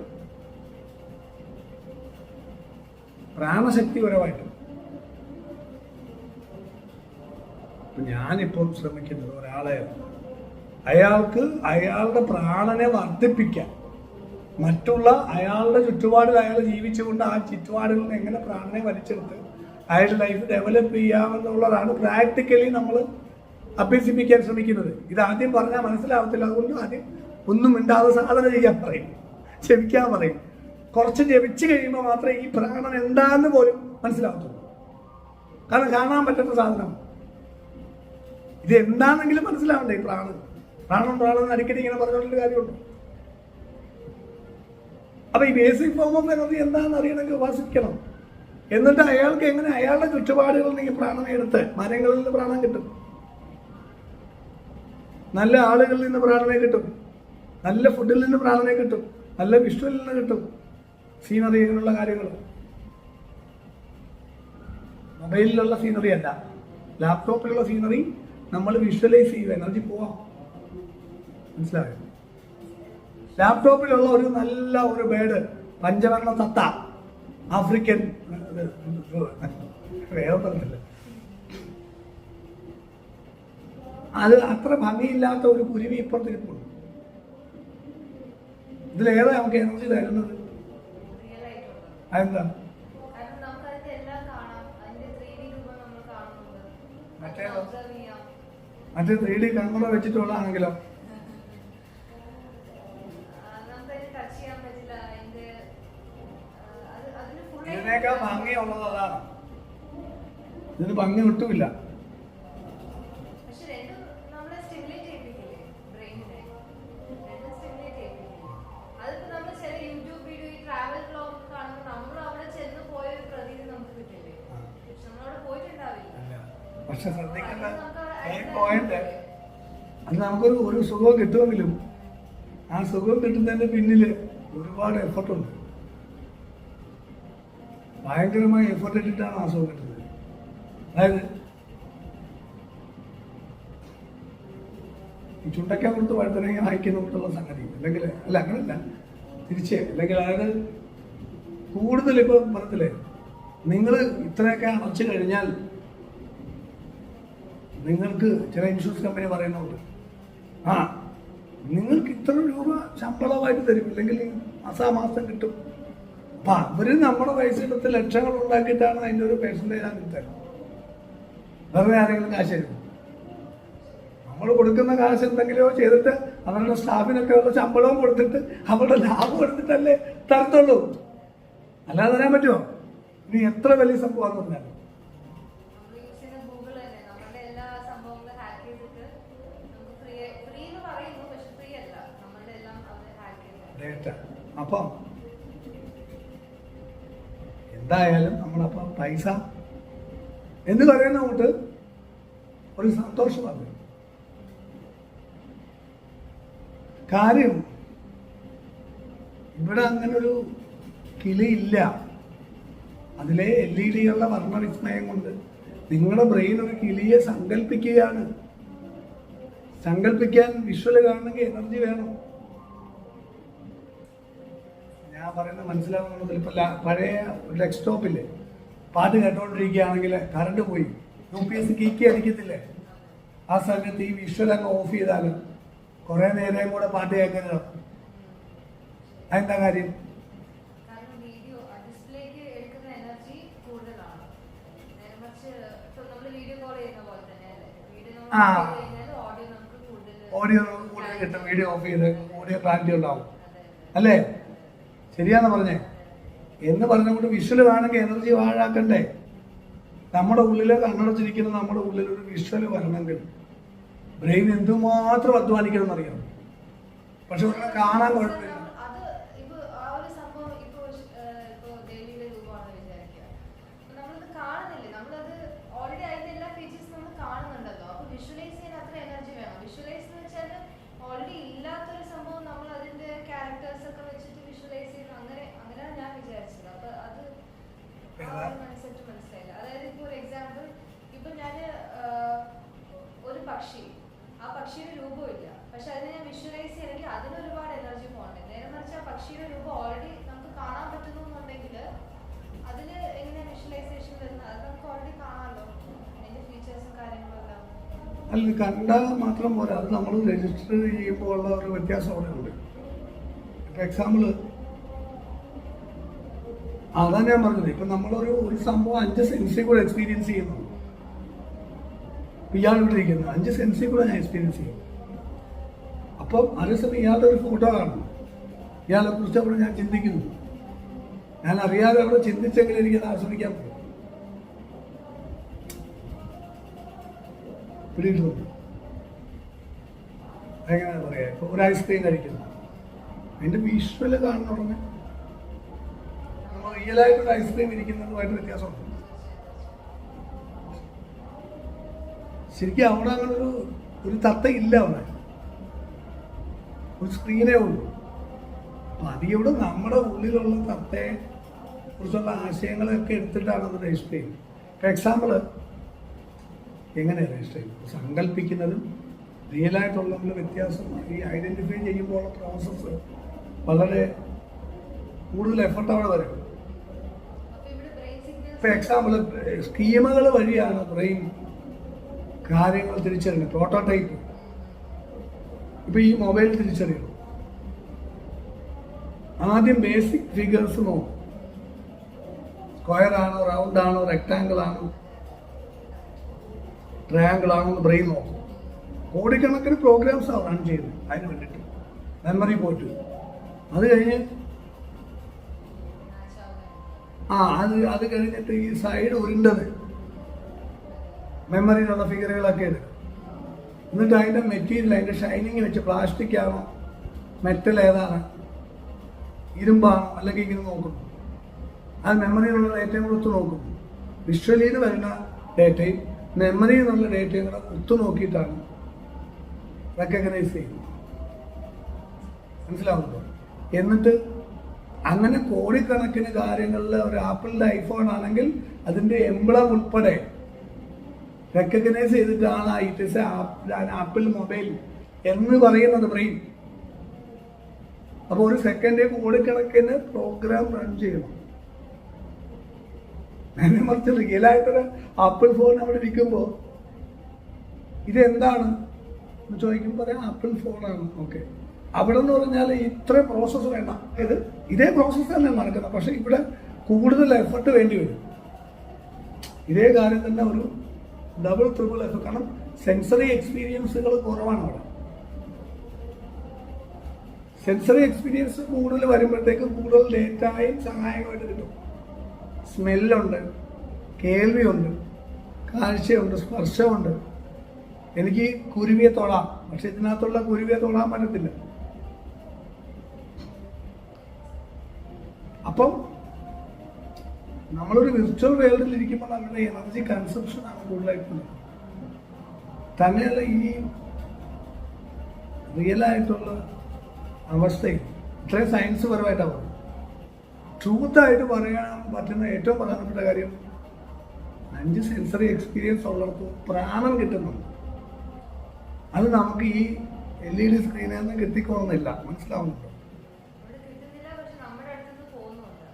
പ്രാണശക്തിപരമായിട്ടും. ഞാനിപ്പം ശ്രമിക്കുന്നത് ഒരാളെ അയാൾക്ക് അയാളുടെ പ്രാണനെ വർദ്ധിപ്പിക്കാൻ, മറ്റുള്ള അയാളുടെ ചുറ്റുപാടിൽ അയാൾ ജീവിച്ചുകൊണ്ട് ആ ചുറ്റുപാടിൽ നിന്ന് എങ്ങനെ പ്രാണനെ വലിച്ചെടുത്ത് അയാളുടെ ലൈഫ് ഡെവലപ്പ് ചെയ്യാമെന്നുള്ളതാണ് പ്രാക്ടിക്കലി നമ്മൾ അഭ്യസിപ്പിക്കാൻ ശ്രമിക്കുന്നത്. ഇതാദ്യം പറഞ്ഞാൽ മനസ്സിലാവത്തില്ല. അതുകൊണ്ട് ആദ്യം ഒന്നും മിണ്ടാതെ സാധന ചെയ്യാൻ പറയും, ജപിക്കാൻ പറയും. കുറച്ച് ജപിച്ച് കഴിയുമ്പോൾ മാത്രമേ ഈ പ്രാണൻ എന്താന്ന് പോലും മനസ്സിലാവത്തുള്ളൂ. കാരണം കാണാൻ പറ്റുന്ന സാധനം ഇത് എന്താണെങ്കിലും മനസ്സിലാവണ്ടേ. ഈ പ്രാണൻ അടിക്കടി ഇങ്ങനെ പറഞ്ഞുകൊണ്ടൊരു കാര്യമുണ്ട്. അപ്പൊ ഈ ബേസിക് ഫോം ഓഫ് എനർജി എന്താണെന്ന് അറിയണമെങ്കിൽ ഉപാസിക്കണം. എന്നിട്ട് അയാൾക്ക് എങ്ങനെ അയാളുടെ ചുറ്റുപാടുകളിൽ നിന്ന് ഈ പ്രാണനെ എടുത്ത്, മരങ്ങളിൽ നിന്ന് പ്രാണൻ കിട്ടും, നല്ല ആളുകളിൽ നിന്ന് പ്രാണനെ കിട്ടും, നല്ല ഫുഡിൽ നിന്ന് പ്രാർത്ഥന കിട്ടും, നല്ല വിഷ്വലിൽ നിന്ന് കിട്ടും, സീനറി അങ്ങനെയുള്ള കാര്യങ്ങൾ. മൊബൈലിലുള്ള സീനറി അല്ല, ലാപ്ടോപ്പിലുള്ള സീനറി നമ്മൾ വിഷ്വലൈസ് ചെയ്യും, എനർജി പോവാം. മനസ്സിലായോ? ലാപ്ടോപ്പിലുള്ള ഒരു നല്ല ഒരു ബേഡ്, പഞ്ചവർണ്ണ തത്ത, ആഫ്രിക്കൻ വേറെ പറഞ്ഞില്ല, അത് അത്ര ഭംഗിയില്ലാത്ത ഒരു കുരുവി ഇപ്പുറത്തിരിപ്പുണ്ട്. ഇതിലേതാ നമുക്ക് എനർജി തരുന്നത്? അതെന്താ? മറ്റേ 3D ക്യാമറ വെച്ചിട്ടുള്ളതാണെങ്കിലോ ഇതിനേക്കാൾ ഭംഗിയുള്ളത് അതാണ്. ഇതിന് ഭംഗി കിട്ടുമില്ല. പക്ഷെ ശ്രദ്ധിക്കേണ്ട പോയിന്റ്, അത് നമുക്കൊരു സുഖം കിട്ടുമെങ്കിലും ആ സുഖം കിട്ടുന്നതിന്റെ പിന്നിൽ ഒരുപാട് എഫർട്ടുണ്ട്. ഭയങ്കരമായ എഫർട്ട് ഇട്ടിട്ടാണ് ആ സുഖം കിട്ടുന്നത്. അതായത് ഈ ചുണ്ടയ്ക്ക കൊടുത്ത് വഴുതനങ്ങ വായിക്കുന്ന കൊടുത്തുള്ള സംഗതി അല്ലെങ്കിൽ അല്ല, അങ്ങനല്ല, തിരിച്ച് അല്ലെങ്കിൽ അതായത് കൂടുതൽ ഇപ്പം പറഞ്ഞില്ലേ, നിങ്ങൾ ഇത്രയൊക്കെ അടച്ചു കഴിഞ്ഞാൽ നിങ്ങൾക്ക് ചില ഇൻഷുറൻസ് കമ്പനി പറയുന്നുണ്ട്, ആ നിങ്ങൾക്ക് ഇത്ര രൂപ ശമ്പളമായിട്ട് തരും, ഇല്ലെങ്കിൽ മാസാമാസം കിട്ടും. അപ്പം അവർ നമ്മുടെ പൈസ എടുത്ത് ലക്ഷങ്ങൾ ഉണ്ടാക്കിയിട്ടാണ് അതിൻ്റെ ഒരു പെർസെൻറ്റേജ് ആണ് തരുന്നത്. വെറുതെ ആരെങ്കിലും കാശ് തരും? നമ്മൾ കൊടുക്കുന്ന കാശ് എന്തെങ്കിലുമോ ചെയ്തിട്ട് അവരുടെ സ്റ്റാഫിനൊക്കെ ഉള്ള ശമ്പളവും കൊടുത്തിട്ട് അവരുടെ ലാഭം എടുത്തിട്ടല്ലേ തരത്തുള്ളൂ. അല്ലാതെ തരാൻ പറ്റുമോ? ഇനി എത്ര വലിയ സംഭവമാണെന്ന് പറഞ്ഞാൽ ഡേറ്റ. അപ്പം എന്തായാലും നമ്മളപ്പം പൈസ എന്ന് പറയുന്ന കൂട്ട് ഒരു സന്തോഷമാണ്. കാര്യം ഇവിടെ അങ്ങനൊരു കിളിയില്ല. അതിലെ LED-കളുടെ വർണ്ണവിസ്മയം കൊണ്ട് നിങ്ങളുടെ ബ്രെയിൻ ഒരു കിളിയെ സങ്കല്പിക്കുകയാണ്. സങ്കല്പിക്കാൻ വിഷ്വൽ കാണണമെങ്കിൽ എനർജി വേണം. ഞാൻ പറയുന്നത് മനസ്സിലാവുന്നത് ചിലപ്പോൾ പഴയ ഡെസ്ക്ടോപ്പില്ലേ, പാട്ട് കേട്ടോണ്ടിരിക്കുകയാണെങ്കിൽ കറണ്ട് പോയി UPS കീക്കി അടിക്കത്തില്ലേ, ആ സമയത്ത് ഈ വിഷ്വൽ അങ്ങ് ഓഫ് ചെയ്താൽ കുറേ നേരം കൂടെ പാട്ട് കേൾക്കുന്നത്. അതെന്താ കാര്യം? ആ ഓഡിയോ കൂടുതൽ കിട്ടും, വീഡിയോ ഓഫ് ചെയ്ത് ഓഡിയോ ക്ലാരിറ്റി ഉണ്ടാവും അല്ലേ? ശരിയാന്ന് പറഞ്ഞേ. എന്ന് പറഞ്ഞുകൊണ്ട് വിഷ്വൽ കാണുമെങ്കിൽ എനർജി വാഴാക്കണ്ടേ? നമ്മുടെ ഉള്ളിൽ കണ്ണടച്ചിരിക്കുന്ന നമ്മുടെ ഉള്ളിൽ ഒരു വിഷ്വൽ വരണമെങ്കിൽ ബ്രെയിൻ എന്തുമാത്രം അധ്വാനിക്കണം എന്നറിയാം. പക്ഷെ ഒന്നും കാണാൻ കുഴപ്പമില്ല. അതായത് ഇപ്പോൾ ഒരു എക്സാമ്പിൾ, ഇപ്പൊ ഞാൻ ഒരു പക്ഷി, ആ പക്ഷിയുടെ രൂപമില്ല, പക്ഷെ അതിനെ ഞാൻ വിഷ്വലൈസ് ചെയ്യണമെങ്കിൽ അതിന് ഒരുപാട് എനർജി പോകണ്ടേ. നേരെ മറിച്ച് ആ പക്ഷിയുടെ രൂപം ഓൾറെഡി നമുക്ക് കാണാൻ പറ്റുന്നു എന്നുണ്ടെങ്കിൽ അതിന് എങ്ങനെയാണ് വിഷ്വലൈസേഷൻ വരുന്നത്? അത് നമുക്ക് ഓൾറെഡി കാണാമല്ലോ, അതിന്റെ ഫീച്ചേഴ്സും കാര്യങ്ങളും എല്ലാം. അല്ല, കണ്ടാൽ മാത്രം പോരാ, അത് നമ്മൾ രജിസ്റ്റർ ചെയ്യുമ്പോൾ ഉള്ള ഒരു വ്യത്യാസം അവിടെ ഉണ്ട്. ഇപ്പം എക്സാമ്പിൾ അതാ ഞാൻ പറഞ്ഞത്. ഇപ്പം നമ്മളൊരു സംഭവം 5 സെൻസിൽ കൂടെ എക്സ്പീരിയൻസ് ചെയ്യുന്നു. ഇയാൾ ഇട്ടിരിക്കുന്നത് 5 സെൻസിൽ കൂടെ ഞാൻ എക്സ്പീരിയൻസ് ചെയ്യും. അപ്പം അതേസമയം ഇയാളുടെ ഒരു ഫോട്ടോ കാണും, ഇയാളെ കുറിച്ച് അവിടെ ഞാൻ ചിന്തിക്കുന്നു. ഞാൻ അറിയാതെ അവിടെ ചിന്തിച്ചെങ്കിലും എനിക്കത് ആസ്വദിക്കാൻ പറ്റും. പിടിയിട്ടുള്ളൂ. എങ്ങനെയാ പറയാ, ഇപ്പൊ ഒരു ഐസ്ക്രീം കഴിക്കുന്നു, അതിന്റെ വിഷ്വല് കാണുന്ന ഉടനെ നമ്മൾ റിയലായിട്ടൊരു ഐസ്ക്രീം ഇരിക്കുന്നതുമായിട്ട് വ്യത്യാസമുണ്ട്. ശരിക്കും അവിടെ അങ്ങനെ ഒരു തത്ത ഇല്ല. അവിടെ ഒരു സ്ക്രീനേ ഉള്ളൂ. അപ്പം അതിവിടെ നമ്മുടെ ഉള്ളിലുള്ള തത്തെ കുറിച്ചുള്ള ആശയങ്ങളൊക്കെ എടുത്തിട്ടാണ് അത് രജിസ്റ്റർ ചെയ്യുന്നത്. ഫോർ എക്സാമ്പിൾ, എങ്ങനെയാണ് രജിസ്റ്റർ ചെയ്യുന്നത്? സങ്കല്പിക്കുന്നതും റിയലായിട്ടുള്ള വ്യത്യാസം ഈ ഐഡൻറ്റിഫൈ ചെയ്യുമ്പോഴുള്ള പ്രോസസ്സ് വളരെ കൂടുതൽ എഫർട്ട് അവിടെ വരും. ഫോർ എക്സാമ്പിൾ, സ്കീമുകൾ വഴിയാണ് ബ്രെയിൻ കാര്യങ്ങൾ തിരിച്ചറിയുന്നത്. പ്രോട്ടോടൈപ്പ് ഇപ്പം ഈ മൊബൈൽ തിരിച്ചറിയണം. ആദ്യം ബേസിക് ഫിഗേഴ്സ് നോക്കും. സ്ക്വയർ ആണോ, റൗണ്ട് ആണോ, റെക്ടാങ്കിൾ ആണോ, ട്രയാങ്കിൾ ആണോ എന്ന് ബ്രെയിൻ നോക്കും. കോടിക്കണക്കിന് പ്രോഗ്രാംസ് ആണ് റൺ ചെയ്യുന്നത് അതിന് വേണ്ടിയിട്ട്. മെമ്മറി പോയിട്ട് അത് കഴിഞ്ഞ് അത് കഴിഞ്ഞിട്ട് ഈ സൈഡ് ഉരുണ്ടത് മെമ്മറിയിലുള്ള ഫിഗറുകളൊക്കെ എടുക്കും. എന്നിട്ട് അതിൻ്റെ മെറ്റീരിയൽ, അതിൻ്റെ ഷൈനിങ് വെച്ച് പ്ലാസ്റ്റിക് ആണോ, മെറ്റൽ ഏതാണ്, ഇരുമ്പാണോ അല്ലെങ്കിൽ ഇങ്ങനെ നോക്കുന്നു. അത് മെമ്മറിയിലുള്ള ഡേറ്റയും കൂടെ ഒത്തു നോക്കുന്നു. വിഷ്വലിൽ നിന്ന് വരുന്ന ഡേറ്റയും മെമ്മറിയിൽ നിന്നുള്ള ഡേറ്റയും കൂടെ ഒത്തു നോക്കിയിട്ടാണ് റെക്കഗ്നൈസ് ചെയ്യുന്നത്. മനസ്സിലാവുന്നുണ്ടോ? എന്നിട്ട് അങ്ങനെ കോടിക്കണക്കിന് കാര്യങ്ങളിൽ ഒരു ആപ്പിളിൻ്റെ ഐഫോൺ ആണെങ്കിൽ അതിൻ്റെ എംബ്ലം ഉൾപ്പെടെ റെക്കഗ്നൈസ് ചെയ്തിട്ടാണ് ഇറ്റ് ഇസ് ആപ്പിൾ മൊബൈൽ എന്ന് പറയുന്നത് ബ്രെയിൻ. അപ്പോൾ ഒരു സെക്കൻഡ് കോടിക്കണക്കിന് പ്രോഗ്രാം റൺ ചെയ്യണം. നേരെ മറിച്ച് റിയലായിട്ടൊരു ആപ്പിൾ ഫോൺ അവിടെ ഇരിക്കുമ്പോൾ ഇതെന്താണ് എന്ന് ചോദിക്കുമ്പോൾ പറയാം ആപ്പിൾ ഫോണാണ്. ഓക്കെ, അവിടെ എന്ന് പറഞ്ഞാൽ ഇത്ര പ്രോസസ്സ് വേണ്ട. ഇതേ പ്രോസസ്സ് തന്നെ നടക്കുന്നത്, പക്ഷെ ഇവിടെ കൂടുതൽ എഫർട്ട് വേണ്ടി വരും. ഇതേ കാര്യം തന്നെ ഒരു ഡബിൾ ട്രിപ്പിൾ എഫർട്ട്. കാരണം സെൻസറി എക്സ്പീരിയൻസുകൾ കുറവാണ് അവിടെ. സെൻസറി എക്സ്പീരിയൻസ് കൂടുതൽ വരുമ്പോഴത്തേക്കും കൂടുതൽ ഡേറ്റായും സഹായകമായിട്ട് കിട്ടും. സ്മെല്ലുണ്ട്, കേൾവിയുണ്ട്, കാഴ്ചയുണ്ട്, സ്പർശമുണ്ട്. എനിക്ക് കുരുവിയെ തൊടാം, പക്ഷെ ഇതിനകത്തുള്ള കുരുവിയെ തൊടാൻ പറ്റത്തില്ല. അപ്പം നമ്മളൊരു വിർച്വൽ വേൾഡിൽ ഇരിക്കുമ്പോൾ നമ്മുടെ എനർജി കൺസംഷൻ ആണ് കൂടുതലായിട്ടുള്ളത്. തന്നെയല്ല ഈ റിയലായിട്ടുള്ള അവസ്ഥയിൽ ഇത്രയും സയൻസ് പരമായിട്ടാണ് പറയുന്നത്. ട്രൂത്തായിട്ട് പറയാൻ പറ്റുന്ന ഏറ്റവും പ്രധാനപ്പെട്ട കാര്യം 5 സെൻസറി എക്സ്പീരിയൻസ് ഉള്ളിടത്ത് പ്രാണം കിട്ടുന്നുണ്ട്. അത് നമുക്ക് ഈ LED സ്ക്രീനിൽ നിന്ന് കിട്ടിക്കൊള്ളുന്നില്ല. മനസ്സിലാവുന്നുണ്ടോ?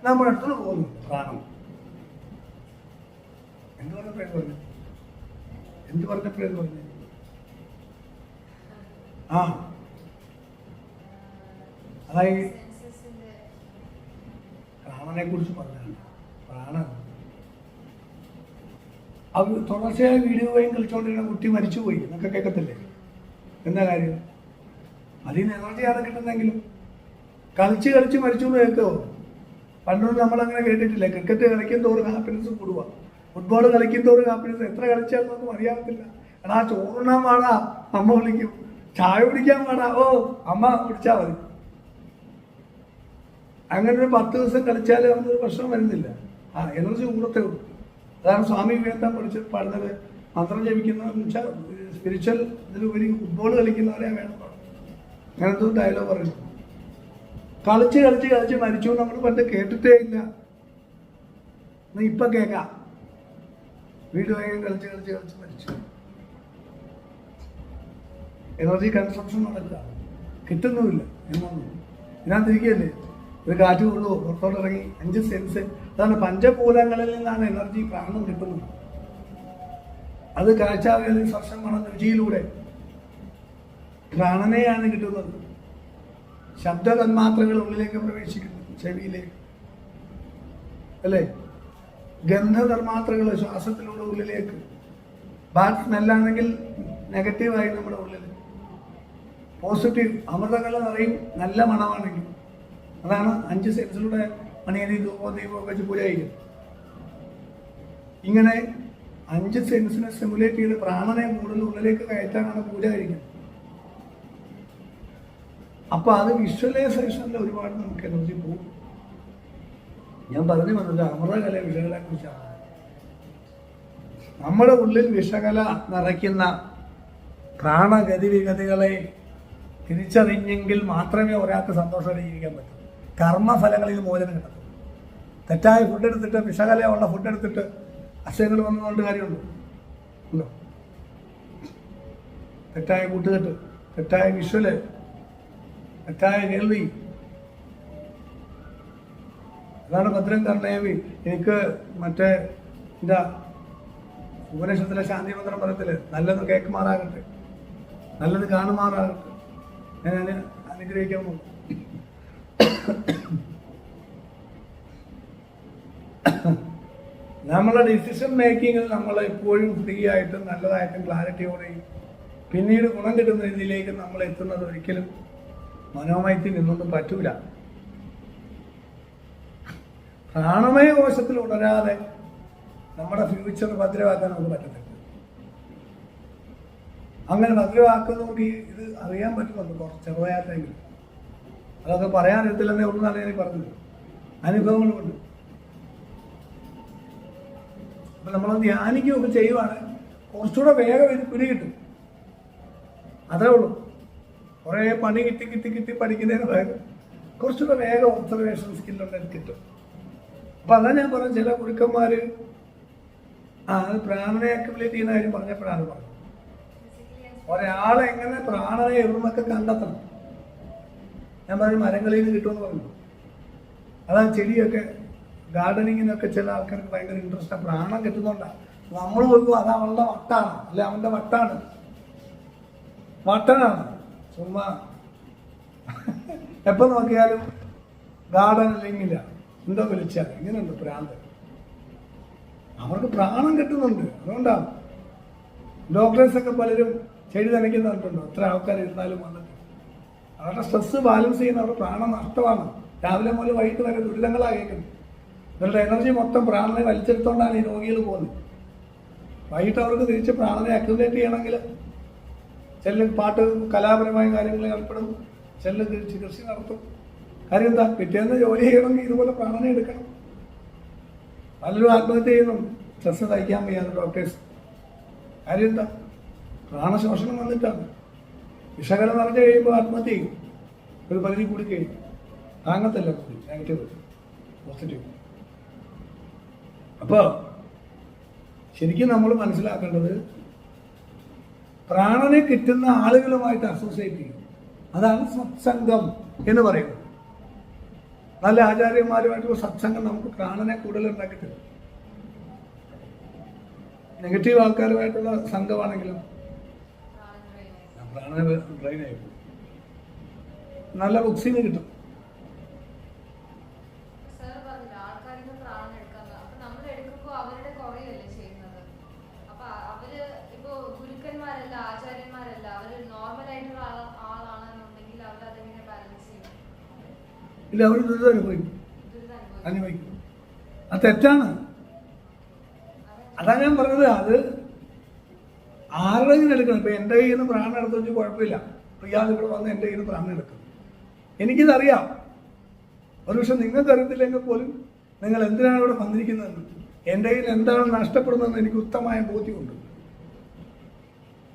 നമ്മുടെ അടുത്ത് പോകുന്നു പ്രാണം. എന്ത് പറഞ്ഞപ്പോഴേ പറഞ്ഞു അതായത് പ്രാണനെ കുറിച്ച് പറഞ്ഞാണ്. പ്രാണൻ അത് തുടർച്ചയായ വീഡിയോ ഗെയിം കളിച്ചുകൊണ്ടിരുന്ന കുട്ടി മരിച്ചുപോയി എന്നൊക്കെ കേൾക്കത്തില്ലേ? എന്താ കാര്യം? അതിന് എനർജിയാണ് കിട്ടുന്നെങ്കിലും കളിച്ച് മരിച്ചു എന്ന് കേൾക്കുമോ? പണ്ടൊന്നും നമ്മളങ്ങനെ കേട്ടിട്ടില്ല. ക്രിക്കറ്റ് കളിക്കും തോറും ഹാപ്പിനെസ് കൂടുക, ഫുട്ബോൾ കളിക്കും തോറും ഹാപ്പിനെസ്. എത്ര കളിച്ചാലൊന്നും അറിയാത്തില്ല. എടാ ചോറുണ്ണാൻ പാടാ അമ്മ വിളിക്കും, ചായ കുടിക്കാൻ പാടാ ഓ അമ്മ കുടിച്ചാൽ മതി. അങ്ങനെ ഒരു 10 ദിവസം കളിച്ചാലും അവനൊരു പ്രശ്നം വരുന്നില്ല. എനർജി കൂടത്തേ ഉള്ളൂ. അതാണ് സ്വാമി വിവേകാനന്ദ പറഞ്ഞത്. മന്ത്രം ജപിക്കുന്നതെന്ന് വെച്ചാൽ സ്പിരിച്വൽ ഇതിലുപരി ഫുട്ബോൾ കളിക്കുന്നവരെ വേണം. അങ്ങനത്തെ ഒരു ഡയലോഗ് പറയുന്നു. കളിച്ച് മരിച്ചു നമ്മൾ പണ്ട് കേട്ടിട്ടേ ഇല്ല. ഇപ്പൊ കേൾക്കാം. വീഡിയോ ഗെയിം കളിച്ച് മരിച്ചു. എനർജി കൺസംഷൻ നടക്കുക, കിട്ടുന്നുമില്ല എന്നൊന്നും. ഇതിനകത്തിരിക്കുകയല്ലേ, ഒരു കാറ്റ് കൊള്ളുമോ, പുറത്തോട്ടിറങ്ങി 5 സെൻസ്. അതാണ് പഞ്ചഭൂതങ്ങളിൽ നിന്നാണ് എനർജി പ്രാണം കിട്ടുന്നത്. അത് കാഴ്ചാവേദി സ്പർശം മണം രുചിയിലൂടെ പ്രാണനെയാണ് കിട്ടുന്നത്. ശബ്ദ തന്മാത്രകൾ ഉള്ളിലേക്ക് പ്രവേശിക്കുന്നു, ചെവിയിലേക്ക് അല്ലേ. ഗന്ധതന്മാത്രകൾ ശ്വാസത്തിലൂടെ ഉള്ളിലേക്ക്. ബാഡ് സ്മെല്ലാണെങ്കിൽ നെഗറ്റീവായി നമ്മുടെ ഉള്ളിൽ. പോസിറ്റീവ് അമൃതകല നിറയും നല്ല മണമാണെങ്കിൽ. അതാണ് 5 സെൻസിലൂടെ മണിയരി ദീപമൊക്കെ വെച്ച് പൂജ ചെയ്യും. ഇങ്ങനെ 5 സെൻസിനെ സിമുലേറ്റ് ചെയ്ത് പ്രാണനെ കൂടുതൽ ഉള്ളിലേക്ക് കയറ്റാനാണ് പൂജ കഴിക്കുന്നത്. അപ്പോൾ അത് വിഷ്വലൈസേഷനിൽ ഒരുപാട് നമുക്ക് എനർജി പോകും. ഞാൻ പറഞ്ഞു വന്നത് അമൃതകല വിഷകലയെ കുറിച്ചാണ്. നമ്മുടെ ഉള്ളിൽ വിഷകല നിറയ്ക്കുന്ന പ്രാണഗതിവിഗതികളെ തിരിച്ചറിഞ്ഞെങ്കിൽ മാത്രമേ ഒരാൾക്ക് സന്തോഷത്തോടെ ജീവിക്കാൻ പറ്റൂ. കർമ്മഫലങ്ങളിൽ മോചനം കിട്ടത്തുള്ളൂ. തെറ്റായ ഫുഡ് എടുത്തിട്ട് വിഷകലയുള്ള ഫുഡ് എടുത്തിട്ട് അസുഖങ്ങൾ വന്നുകൊണ്ട് കാര്യമുണ്ടോ? ഉണ്ടോ? തെറ്റായ കൂട്ടുകെട്ട്, തെറ്റായ വിഷ്വല്, തെറ്റായ കേൾവി. അതാണ് ഭദ്രം കർണേവി. എനിക്ക് മറ്റേ എന്താ ഉപനിഷത്തിലെ ശാന്തി മന്ത്രം പറയത്തില്, നല്ലത് കേൾക്കുമാറാകട്ടെ, നല്ലത് കാണുമാറാകട്ടെ, ഞാൻ അനുഗ്രഹിക്കാൻ പോകും. നമ്മളെ ഡിസിഷൻ മേക്കിങ്ങിൽ നമ്മൾ എപ്പോഴും ഫ്രീ ആയിട്ടും നല്ലതായിട്ടും ക്ലാരിറ്റിയോടെയും പിന്നീട് ഗുണം കിട്ടുന്ന രീതിയിലേക്ക് നമ്മൾ എത്തുന്നത് ഒരിക്കലും മനോമയത്തിൽ നിന്നൊന്നും പറ്റൂല. പ്രാണമയ കോശത്തിൽ ഉണരാതെ നമ്മുടെ ഫ്യൂച്ചർ ഭദ്രമാക്കാൻ നമുക്ക് പറ്റത്തില്ല. അങ്ങനെ ഭദ്രമാക്കുന്നതുകൊണ്ട് ഇത് അറിയാൻ പറ്റുന്നുണ്ട് കുറച്ച് ചെറുതായിട്ടെങ്കിലും. അതൊക്കെ പറയാനറിയത്തില്ലെന്നേ ഉള്ളൂ എന്നാണ് ഞാൻ പറഞ്ഞത്. അനുഭവങ്ങളുമുണ്ട്. അപ്പം നമ്മൾ ധ്യാനിക്കുകയൊക്കെ ചെയ്യുവാണ് കുറച്ചുകൂടെ വേഗം ഇത് പിടികിട്ടും. അതേ ഉള്ളൂ. കുറേ പണി കിട്ടി പഠിക്കുന്നതിന് വേഗം കുറച്ചുകൂടെ വേഗം ഒബ്സർവേഷൻ സ്കില്ലുണ്ടെങ്കിൽ കിട്ടും. അപ്പം അതാ ഞാൻ പറഞ്ഞു, ചില ഗുരുക്കന്മാർ അത് പ്രാണനെ അക്യുമുലേറ്റ് ചെയ്യുന്ന കാര്യം പറഞ്ഞപ്പോഴാണ് പറഞ്ഞത്. ഒരാളെ എങ്ങനെ പ്രാണനെ എവിടുന്നൊക്കെ കണ്ടെത്തണം. ഞാൻ പറഞ്ഞു മരങ്ങളിൽ നിന്ന് കിട്ടുമെന്ന് പറഞ്ഞു. അതാ ചെടിയൊക്കെ ഗാർഡനിങ്ങിനൊക്കെ ചില ആൾക്കാർക്ക് ഭയങ്കര ഇൻട്രസ്റ്റാണ്. പ്രാണം കിട്ടുന്നുണ്ടാണ്. നമ്മൾ നോക്കുമ്പോൾ അത് അവളുടെ വട്ടാണ്, അല്ലെ അവൻ്റെ വട്ടനാണ്. ചുമ്മാ എപ്പോൾ നോക്കിയാലും ഗാർഡൻ ഇല്ലെങ്കില്ല എന്തോ വിളിച്ചാൽ ഇങ്ങനെയുണ്ട് പ്രാന്ത്. അവർക്ക് പ്രാണം കിട്ടുന്നുണ്ട്. അതുകൊണ്ടാണ് ഡോക്ടേഴ്സൊക്കെ പലരും ചെടി നനയ്ക്കുന്നുണ്ടോ. എത്ര ആൾക്കാർ ഇരുന്നാലും വന്നിട്ട് അവരുടെ സ്ട്രെസ് ബാലൻസ് ചെയ്യുന്ന അവരുടെ പ്രാണം നഷ്ടമാണ്. രാവിലെ മുതൽ വൈകിട്ട് വരെ ദുരിതങ്ങളാണ് കേൾക്കുന്നത്. ഇവരുടെ എനർജി മൊത്തം പ്രാണനെ വലിച്ചെടുത്തോണ്ടാണ് ഈ രോഗികൾ പോകുന്നത്. വൈകിട്ട് അവർക്ക് തിരിച്ച് പ്രാണനെ അക്യുമുലേറ്റ് ചെയ്യണമെങ്കിൽ ചില പാട്ട് കലാപരമായ കാര്യങ്ങളിൽ ഏർപ്പെടും, ചില കൃഷി നടത്തും. കാര്യം എന്താ? പിറ്റേന്ന് ജോലി ചെയ്യണമെങ്കിൽ ഇതുപോലെ പ്രാണനെ എടുക്കണം. പലരും ആത്മഹത്യ ചെയ്യുന്നുണ്ട്, സ്ട്രെസ് തയ്ക്കാൻ വയ്യാതെ ഡോക്ടേഴ്സ്. കാര്യം എന്താ? പ്രാണശോഷണം വന്നിട്ടാണ്. വിഷകലം നിറഞ്ഞു കഴിയുമ്പോൾ ആത്മഹത്യ ചെയ്യും. ഒരു പരിധി കൂടി കഴിയും. താങ്ങത്തല്ല നെഗറ്റീവ് പോസിറ്റീവ്. അപ്പോൾ ശരിക്കും നമ്മൾ മനസ്സിലാക്കേണ്ടത് പ്രാണനെ കിട്ടുന്ന ആളുകളുമായിട്ട് അസോസിയേറ്റ് ചെയ്യും. അതാണ് സത്സംഗം എന്ന് പറയുന്നത്. നല്ല ആചാര്യന്മാരുമായിട്ടുള്ള സത്സംഗം നമുക്ക് പ്രാണനെ കൂടുതൽ ഉണ്ടാക്കി തരും. നെഗറ്റീവ് ആൾക്കാരുമായിട്ടുള്ള സംഘമാണെങ്കിലും പ്രാണനെ ഡ്രെയിൻ ആയി പോകും. നല്ല ബുക്സിന് കിട്ടും. ഇല്ല, അവർ ദുരിതം അനുഭവിക്കും. അത് തെറ്റാണ്. അതാ ഞാൻ പറഞ്ഞത്. അത് ആരുടെങ്കിലും എടുക്കണം. ഇപ്പം എൻ്റെ കയ്യിൽ നിന്ന് പ്രാണൻ എടുത്ത് വെച്ച് കുഴപ്പമില്ല. ഇപ്പം ഇയാൾ ഇവിടെ വന്ന് എൻ്റെ കയ്യിൽ നിന്ന് പ്രാണൻ എടുക്കും. എനിക്കിതറിയാം. ഒരു പക്ഷെ നിങ്ങൾക്ക് അറിയത്തില്ലെങ്കിൽ പോലും നിങ്ങൾ എന്തിനാണ് ഇവിടെ വന്നിരിക്കുന്നതെന്ന്, എൻ്റെ കയ്യിൽ എന്താണ് നഷ്ടപ്പെടുന്നതെന്ന് എനിക്ക് ഉത്തമമായ ബോധ്യമുണ്ട്.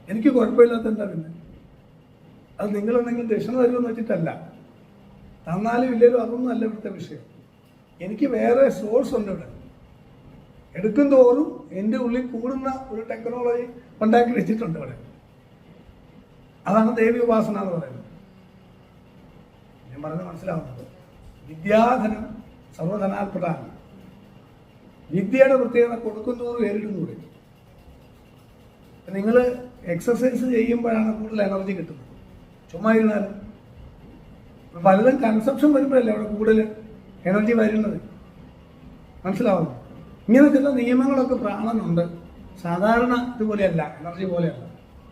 എനിക്ക് കുഴപ്പമില്ലാത്ത എന്താ പിന്നെ? അത് നിങ്ങളെന്തെങ്കിലും ദക്ഷിണ തരുമെന്ന് വെച്ചിട്ടല്ല. തന്നാലും ഇല്ലേലും അതൊന്നും അല്ല ഇവിടുത്തെ വിഷയം. എനിക്ക് വേറെ സോഴ്സ് ഉണ്ട് ഇവിടെ. എടുക്കും തോറും എൻ്റെ ഉള്ളിൽ കൂടുന്ന ഒരു ടെക്നോളജി ഉണ്ടാക്കി വെച്ചിട്ടുണ്ട് ഇവിടെ. അതാണ് ദേവി ഉപാസന എന്ന് പറയുന്നത്. ഞാൻ പറഞ്ഞത് മനസ്സിലാവുന്നത്. വിദ്യാധനം സർവധനാൽപ്രധാനം. വിദ്യയുടെ പ്രത്യേകത കൊടുക്കും തോറും ഏറിടുന്നൂടെ. നിങ്ങൾ എക്സസൈസ് ചെയ്യുമ്പോഴാണ് കൂടുതൽ എനർജി കിട്ടുന്നത്. ചുമ്മാ ഇരുന്നാലും പലതും കൺസെപ്ഷൻ വരുമ്പോഴല്ലേ അവിടെ കൂടുതൽ എനർജി വരുന്നത്. മനസ്സിലാവുന്നു? ഇങ്ങനെ ചില നിയമങ്ങളൊക്കെ പ്രാണനുണ്ട്. സാധാരണ ഇതുപോലെയല്ല, എനർജി പോലെയല്ല.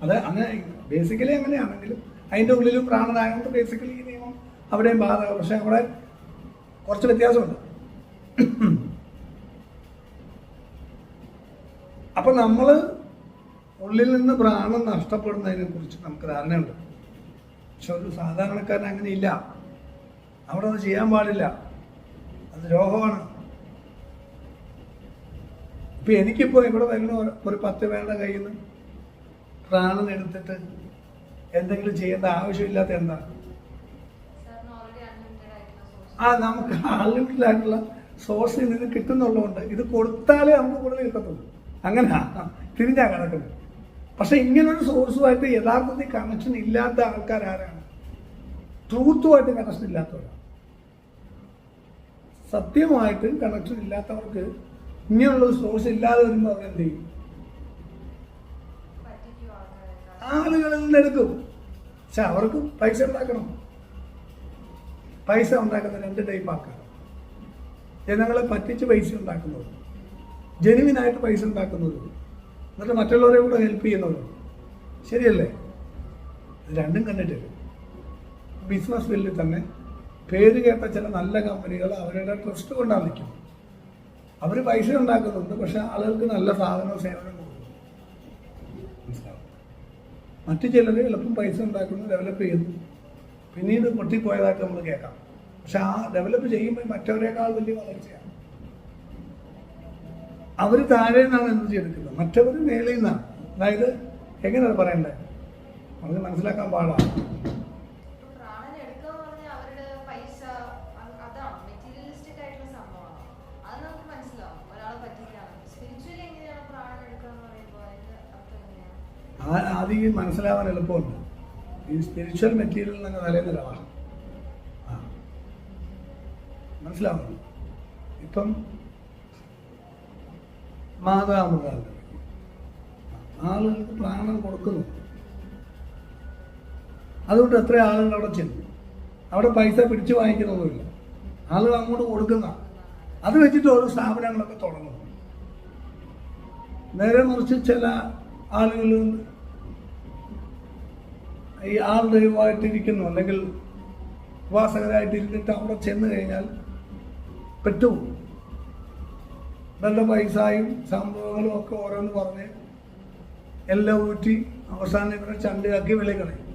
അത് അങ്ങനെ ബേസിക്കലി അങ്ങനെയാണെങ്കിലും അതിൻ്റെ ഉള്ളിലും പ്രാണനായതുകൊണ്ട് ബേസിക്കലി ഈ നിയമം അവിടെയും ബാധകം. പക്ഷെ അവിടെ കുറച്ച് വ്യത്യാസമുണ്ട്. അപ്പം നമ്മൾ ഉള്ളിൽ നിന്ന് പ്രാണൻ നഷ്ടപ്പെടുന്നതിനെ കുറിച്ച് നമുക്ക് ധാരണയുണ്ട്. പക്ഷെ ഒരു സാധാരണക്കാരൻ അങ്ങനെയില്ല. അവിടെ അത് ചെയ്യാൻ പാടില്ല. അത് രോഗമാണ്. ഇപ്പം എനിക്കിപ്പോൾ ഇവിടെ വരുന്ന ഒരു 10 പേരുടെ കയ്യിൽ നിന്ന് പ്രാണൻ എടുത്തിട്ട് എന്തെങ്കിലും ചെയ്യേണ്ട ആവശ്യമില്ലാത്ത എന്താണ്? സാറിന് ഓൾറെഡി അൺലിമിറ്റഡ് ആയിട്ടുള്ള സോഴ്സ്. നമുക്ക് അൺലിമിറ്റഡ് ആയിട്ടുള്ള സോഴ്സിൽ നിന്ന് കിട്ടുന്നുള്ളതുകൊണ്ട് ഇത് കൊടുത്താലേ നമുക്ക് കൂടുതൽ കിട്ടത്തുള്ളൂ. അങ്ങനെ തിരിഞ്ഞാ കിടക്കുന്നത്. പക്ഷെ ഇങ്ങനൊരു സോഴ്സുമായിട്ട് യഥാർത്ഥത്തിൽ കണക്ഷൻ ഇല്ലാത്ത ആൾക്കാർ ആരാണ്? ട്രൂത്തുമായിട്ട് കണക്ഷൻ ഇല്ലാത്തവരാണ്. സത്യമായിട്ട് കണക്ഷൻ ഇല്ലാത്തവർക്ക് ഇങ്ങനെയുള്ളൊരു സോഴ്സ് ഇല്ലാതെ വരുമ്പോൾ അവരെന്ത് ചെയ്യും? പറ്റിക്കും ആൾക്കാരെ. ആളുകളിൽ നിന്ന് എടുക്കും. പക്ഷെ അവർക്ക് പൈസ ഉണ്ടാക്കണം. പൈസ ഉണ്ടാക്കുന്ന 2 ടൈപ്പ് ആൾക്കാർ. ജനങ്ങളെ പറ്റിച്ച് പൈസ ഉണ്ടാക്കുന്നത്, ജെനുവിനായിട്ട് പൈസ ഉണ്ടാക്കുന്നത്, എന്നിട്ട് മറ്റുള്ളവരെ കൂടെ ഹെൽപ്പ് ചെയ്യുന്നത്. ശരിയല്ലേ? ഇത് രണ്ടും കണ്ടിട്ടില്ല. ബിസിനസ് ഫീൽഡിൽ തന്നെ പേര് കേട്ട ചില നല്ല കമ്പനികൾ അവരുടെ ട്രസ്റ്റ് കൊണ്ടാണ് നിൽക്കുന്നത്. അവർ പൈസ ഉണ്ടാക്കുന്നുണ്ട്, പക്ഷെ ആളുകൾക്ക് നല്ല സാധനവും സേവനം കൊടുക്കുന്നു. മനസ്സിലാവും? മറ്റു ചിലർ എളുപ്പം പൈസ ഉണ്ടാക്കുന്നു, ഡെവലപ്പ് ചെയ്യുന്നു, പിന്നീട് പൊട്ടിപ്പോയതായിട്ട് നമ്മൾ കേൾക്കാം. പക്ഷെ ആ ഡെവലപ്പ് ചെയ്യുമ്പോൾ മറ്റവരെക്കാൾ വലിയ വളർച്ചയാണ്. അവർ താഴെ നിന്നാണ് എനർജി എടുക്കുന്നത്, മറ്റവർ മേളിൽ നിന്നാണ്. അതായത് എങ്ങനെയാണ് പറയണ്ടേ? നമുക്ക് മനസ്സിലാക്കാൻ പാടാണ്. പ്രാണൻ എടുക്കുക എന്ന് പറഞ്ഞാൽ അവരുടെ പൈസ അതാണ് മെറ്റീരിയലിസ്റ്റിക് ആയിട്ടുള്ള സംഭവമാണ്. അത് നമുക്ക് മനസ്സിലാവും ഒരാളെ പറ്റിക്കാണ്. സ്പിരിച്വലി എങ്ങനെയാണ് പ്രാണൻ എടുക്കുക എന്ന് പറയുമ്പോൾ അതിന്റെ അർത്ഥം എങ്ങനെയാണ്? ആദ്യം മനസ്സിലാവാൻ എളുപ്പമുണ്ട്. ഈ സ്പിരിച്വൽ മെറ്റീരിയൽ തന്നെ തലേന്നിലാണ് മനസ്സിലാവുന്നു. ഇപ്പം മാതാമൃതാണ്ട് ആളുകൾക്ക് പ്രാണൻ കൊടുക്കുന്നു. അതുകൊണ്ട് എത്ര ആളുകൾ അവിടെ ചെന്നു. അവിടെ പൈസ പിടിച്ചു വാങ്ങിക്കുന്നൊന്നുമില്ല, ആളുകൾ അങ്ങോട്ട് കൊടുക്കുന്ന. അത് വെച്ചിട്ട് ഓരോ സ്ഥാപനങ്ങളൊക്കെ തുടങ്ങുന്നു. നേരെ മറിച്ച് ചില ആളുകൾ ഈ ആൾ ദൈവമായിട്ടിരിക്കുന്നു, അല്ലെങ്കിൽ ഉപാസകരായിട്ടിരുന്നിട്ട് അവിടെ ചെന്ന് കഴിഞ്ഞാൽ പെട്ടുപോകും. നല്ല പൈസയും സംഭവങ്ങളും ഒക്കെ ഓരോന്ന് പറഞ്ഞ് എല്ലാം ഊറ്റി അവസാനം ഇവരെ ചണ്ടയാക്കി വിളികളയും.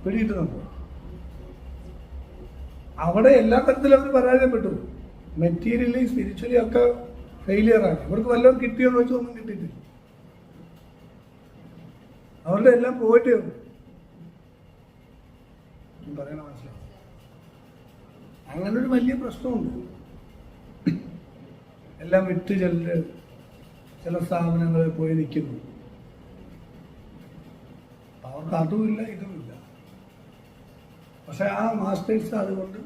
പിടിയിട്ടുന്നുണ്ട്. അവിടെ എല്ലാ തരത്തിലും അവർ പരാജയപ്പെട്ടു. മെറ്റീരിയലി സ്പിരിച്വലി ഒക്കെ ഫെയിലിയറാണ്. ഇവർക്ക് വല്ലതും കിട്ടിയെന്ന് വെച്ചാൽ ഒന്നും കിട്ടിയിട്ടില്ല. അവരുടെ എല്ലാം പോയിട്ടേ ഉള്ളൂ. പറയണ മനസ്സിലാവും. അങ്ങനൊരു വലിയ പ്രശ്നമുണ്ട്. എല്ലാം വിറ്റ് ചില സ്ഥാപനങ്ങളിൽ പോയി നിൽക്കുന്നു. അവർക്ക് അതുമില്ല ഇതുമില്ല. പക്ഷെ ആ മാസ്റ്റേഴ്സ് അതുകൊണ്ട്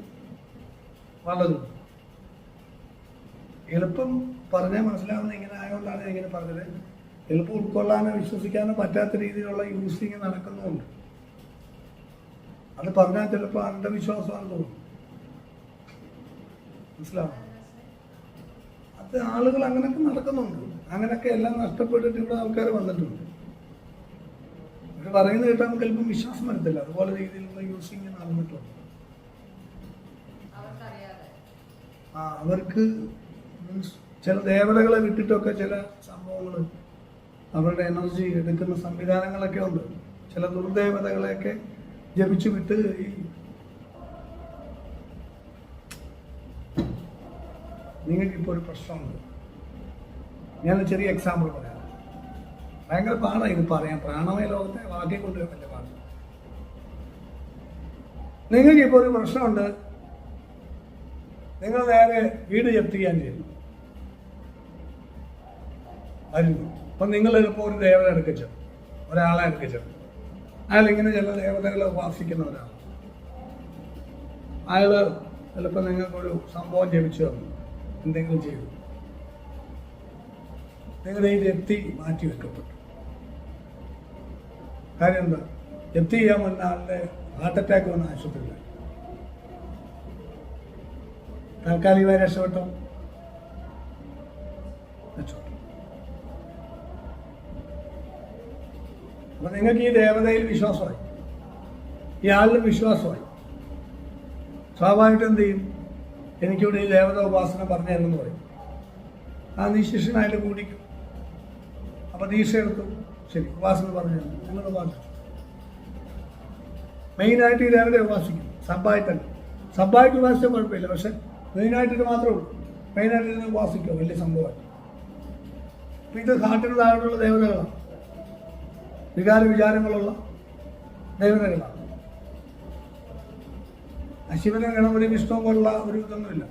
വളരും. എളുപ്പം പറഞ്ഞാൽ മനസ്സിലാവുന്ന ഇങ്ങനെ ആയതുകൊണ്ടാണ് ഞാൻ ഇങ്ങനെ പറഞ്ഞത്. എളുപ്പം ഉൾക്കൊള്ളാനോ വിശ്വസിക്കാനോ പറ്റാത്ത രീതിയിലുള്ള യൂസിങ് നടക്കുന്നുമുണ്ട്. അത് പറഞ്ഞാൽ ചിലപ്പോൾ അന്ധവിശ്വാസമാണെന്ന് തോന്നും. മനസ്സിലാവും? അത് ആളുകൾ അങ്ങനെയൊക്കെ നടക്കുന്നുണ്ട്. അങ്ങനെയൊക്കെ എല്ലാം നഷ്ടപ്പെട്ടിട്ട് ഇവിടെ ആൾക്കാർ വന്നിട്ടുണ്ട്. അവർ പറയുന്നത് കേട്ടാൽ നമുക്ക് ചിലപ്പം വിശ്വാസം വരത്തില്ല. അതുപോലെ രീതിയിലുള്ള യൂസിങ് നടന്നിട്ടുണ്ട്. അവർക്ക് ചില ദേവതകളെ വിട്ടിട്ടൊക്കെ ചില സംഭവങ്ങൾ അവരുടെ എനർജി എടുക്കുന്ന സംവിധാനങ്ങളൊക്കെ ഉണ്ട്. ചില ദുർദേവതകളെയൊക്കെ ജപിച്ചു വിട്ട് നിങ്ങൾക്കിപ്പോൾ ഒരു പ്രശ്നമുണ്ട്. ഞാൻ ചെറിയ എക്സാമ്പിൾ പറയാം. ഭയങ്കര പാടാണ് ഇത് പറയാൻ. പ്രാണമയ ലോകത്തെ വാക്കി കൊണ്ടുവരാൻ വലിയ പാട്. നിങ്ങൾക്കിപ്പോൾ ഒരു പ്രശ്നമുണ്ട്. നിങ്ങൾ നേരെ വീട് ജപ്തി ചെയ്യാൻ ചെയ്യുന്നു വരുന്നു. അപ്പം നിങ്ങൾ ചിലപ്പോൾ ഒരു ദേവത എടുക്കിച്ചു, ഒരാളെ എടുക്കിച്ചു. അയാൾ ഇങ്ങനെ ചില ദേവതകളെ ഉപാസിക്കുന്ന ഒരാൾ. അയാൾ ചിലപ്പോൾ നിങ്ങൾക്കൊരു സംഭവം ജപിച്ചു തന്നു, എന്തെങ്കിലും ചെയ്തു. നിങ്ങളുടെ ഈ ജപ്തി മാറ്റി വെക്കപ്പെട്ടു. കാര്യം എന്താ? ജപ്തി ചെയ്യാൻ വന്ന ആളുടെ ഹാർട്ട് അറ്റാക്ക് വന്ന ആശുപത്രിയില്ല. താൽക്കാലികമായി രക്ഷപ്പെട്ടോ? രക്ഷപ്പെട്ടു. അപ്പൊ നിങ്ങൾക്ക് ഈ ദേവതയിൽ വിശ്വാസമായി, ഈ ആളിലും വിശ്വാസമായി. സ്വാഭാവികമായിട്ട് എന്ത് ചെയ്യും? എനിക്കിവിടെ ഈ ദേവത ഉപാസന പറഞ്ഞു തരുമെന്ന് പറയും. ആ നീ ശിഷ്യനായിട്ട് കൂടിക്കും. അപ്പൊ ദീക്ഷ എടുത്തു. ശരി, ഉപാസന പറഞ്ഞു തരുന്നു. നിങ്ങൾ ഉപാസിച്ചു. മെയിനായിട്ട് ഈ ദേവതയെ ഉപാസിക്കും. സബ്ബായിട്ടല്ല. സബ്ബായിട്ട് ഉപാസിച്ചാൽ കുഴപ്പമില്ല. പക്ഷെ മെയിനായിട്ട് ഇത് മാത്രമേ ഉള്ളൂ. മെയിനായിട്ട് ഇതിനെ ഉപാസിക്കുക വലിയ സംഭവമാണ്. അപ്പൊ ഇത് ഹാർട്ടിന് താഴോട്ടുള്ള ദേവതകളാണ്. വികാര വിചാരങ്ങളുള്ള ദേവതകളാണ്. ശിവനും ഗണപതി വിഷ്ണു പോലുള്ള ഒരു ഇതൊന്നുമില്ല.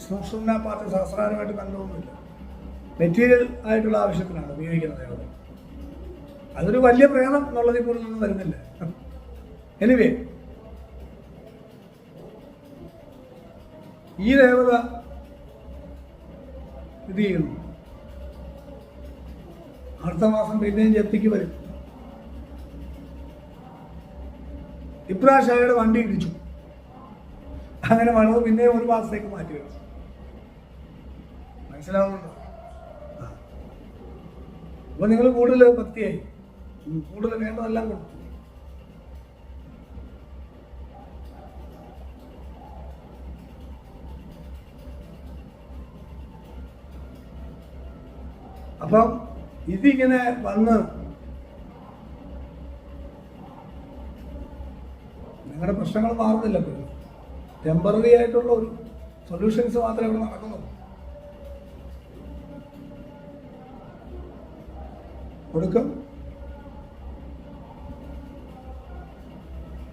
സുഷുമ്നാ പാർട്ടി സഹസ്രാരമായിട്ട് ബന്ധമൊന്നുമില്ല. മെറ്റീരിയൽ ആയിട്ടുള്ള ആവശ്യത്തിനാണ് ഉപയോഗിക്കുന്ന ദേവത. അതൊരു വലിയ പ്രേതം എന്നുള്ളതിൽ കൂടുതലൊന്നും വരുന്നില്ല. എനിവേ, ഈ ദേവത ഇത് ചെയ്യുന്നു. അടുത്ത മാസം പിന്നെയും ജപ്തിക്ക് വരും. ഇപ്രാവശ്യം അയാളുടെ വണ്ടി ഇടിച്ചു. അങ്ങനെ വളവ് പിന്നെയും ഒരു മാസത്തേക്ക് മാറ്റി വെച്ചു. മനസ്സിലാവുന്നുണ്ടോ? അപ്പൊ നിങ്ങൾ കൂടുതൽ ഭക്തിയായി, കൂടുതൽ വേണ്ടതെല്ലാം കൊടുത്തു. അപ്പം ഇതിങ്ങനെ വന്ന് നിങ്ങളുടെ പ്രശ്നങ്ങൾ മാറുന്നില്ല. ഇപ്പോൾ ടെമ്പററി ആയിട്ടുള്ള ഒരു സൊല്യൂഷൻസ് മാത്രമേ ഇവിടെ നടക്കുന്നുള്ളൂ. കൊടുക്കും.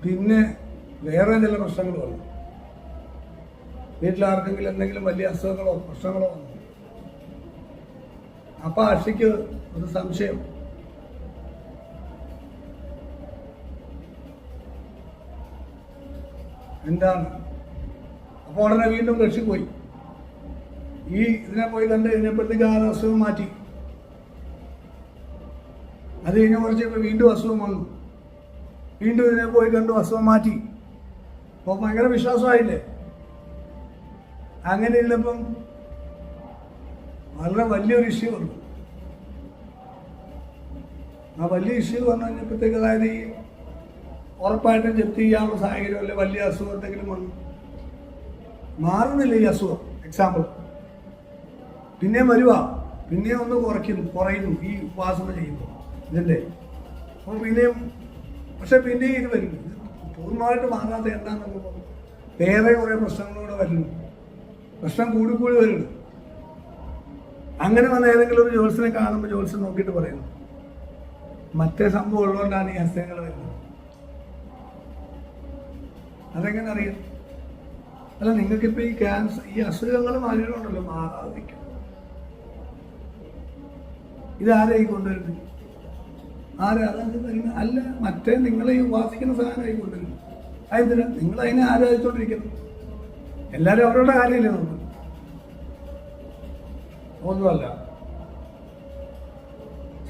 പിന്നെ വേറെ ചില പ്രശ്നങ്ങൾ വന്നു. വീട്ടിലാർക്കെങ്കിലും എന്തെങ്കിലും വലിയ അസുഖങ്ങളോ പ്രശ്നങ്ങളോ വന്നു. അപ്പൊ അക്ഷിക്ക് ഒരു സംശയം, എന്താണ്? അപ്പോൾ ഉടനെ വീണ്ടും കക്ഷി പോയി. ഇതിനെ പോയി കണ്ട് കഴിഞ്ഞപ്പോഴത്തേക്ക് ആ അസുഖം മാറ്റി. അത് കഴിഞ്ഞ കുറച്ച് വീണ്ടും അസുഖം വന്നു. വീണ്ടും ഇതിനെ പോയി കണ്ടു, അസുഖം മാറ്റി. അപ്പോൾ ഭയങ്കര വിശ്വാസമായില്ലേ? അങ്ങനെ ഇല്ലപ്പം വളരെ വലിയൊരു ഇഷ്യൂ വന്നു. ആ വലിയ ഇഷ്യൂ വന്നു കഴിഞ്ഞപ്പോഴത്തേക്ക്, അതായത് ഈ ഉറപ്പായിട്ടും ജപ്തി ചെയ്യാനുള്ള സാഹചര്യം അല്ലെ, വലിയ അസുഖം എന്തെങ്കിലും വന്നു മാറുന്നില്ല ഈ അസുഖം. എക്സാമ്പിൾ പിന്നെയും വരുക, പിന്നെയും ഒന്ന് കുറയുന്നു ഈ ഉപാസന ചെയ്യുമ്പോൾ ഇതിൻ്റെ. അപ്പോൾ പിന്നെയും, പക്ഷെ പിന്നെയും ഇത് വരുന്നു. ഇത് പൂർണ്ണമായിട്ട് മാറാതെ എന്താണെന്നൊക്കെ പറഞ്ഞു. വേറെ കുറേ പ്രശ്നങ്ങളൂടെ വരുന്നു. പ്രശ്നം കൂടിക്കൂടി വരുന്നു. അങ്ങനെ വന്ന ഏതെങ്കിലും ഒരു ജോത്സ്യനെ കാണുമ്പോൾ ജോത്സ്യൻ നോക്കിയിട്ട് പറയുന്നു, മറ്റേ സംഭവം ഉള്ളതുകൊണ്ടാണ് ഈ അസുഖങ്ങൾ വരുന്നത്. അതെങ്ങനെ അറിയാം? അല്ല, നിങ്ങൾക്കിപ്പോൾ ഈ ക്യാൻസർ, ഈ അസുഖങ്ങൾ മാറിയിട്ടുണ്ടല്ലോ, മാറാതിരിക്കും. ഇതാരായി കൊണ്ടുവരുന്നത്? അതായത് വരുന്നത് അല്ല, മറ്റേ നിങ്ങളെ ഈ ഉപാസിക്കുന്ന സാധനമായി കൊണ്ടുവരുന്നത്. അതെന്തിനാ നിങ്ങൾ അതിനെ ആരാധിച്ചുകൊണ്ടിരിക്കുന്നു? എല്ലാവരും അവരുടെ കാര്യമില്ലേ നോക്കുന്നത്? ഒന്നുമല്ല.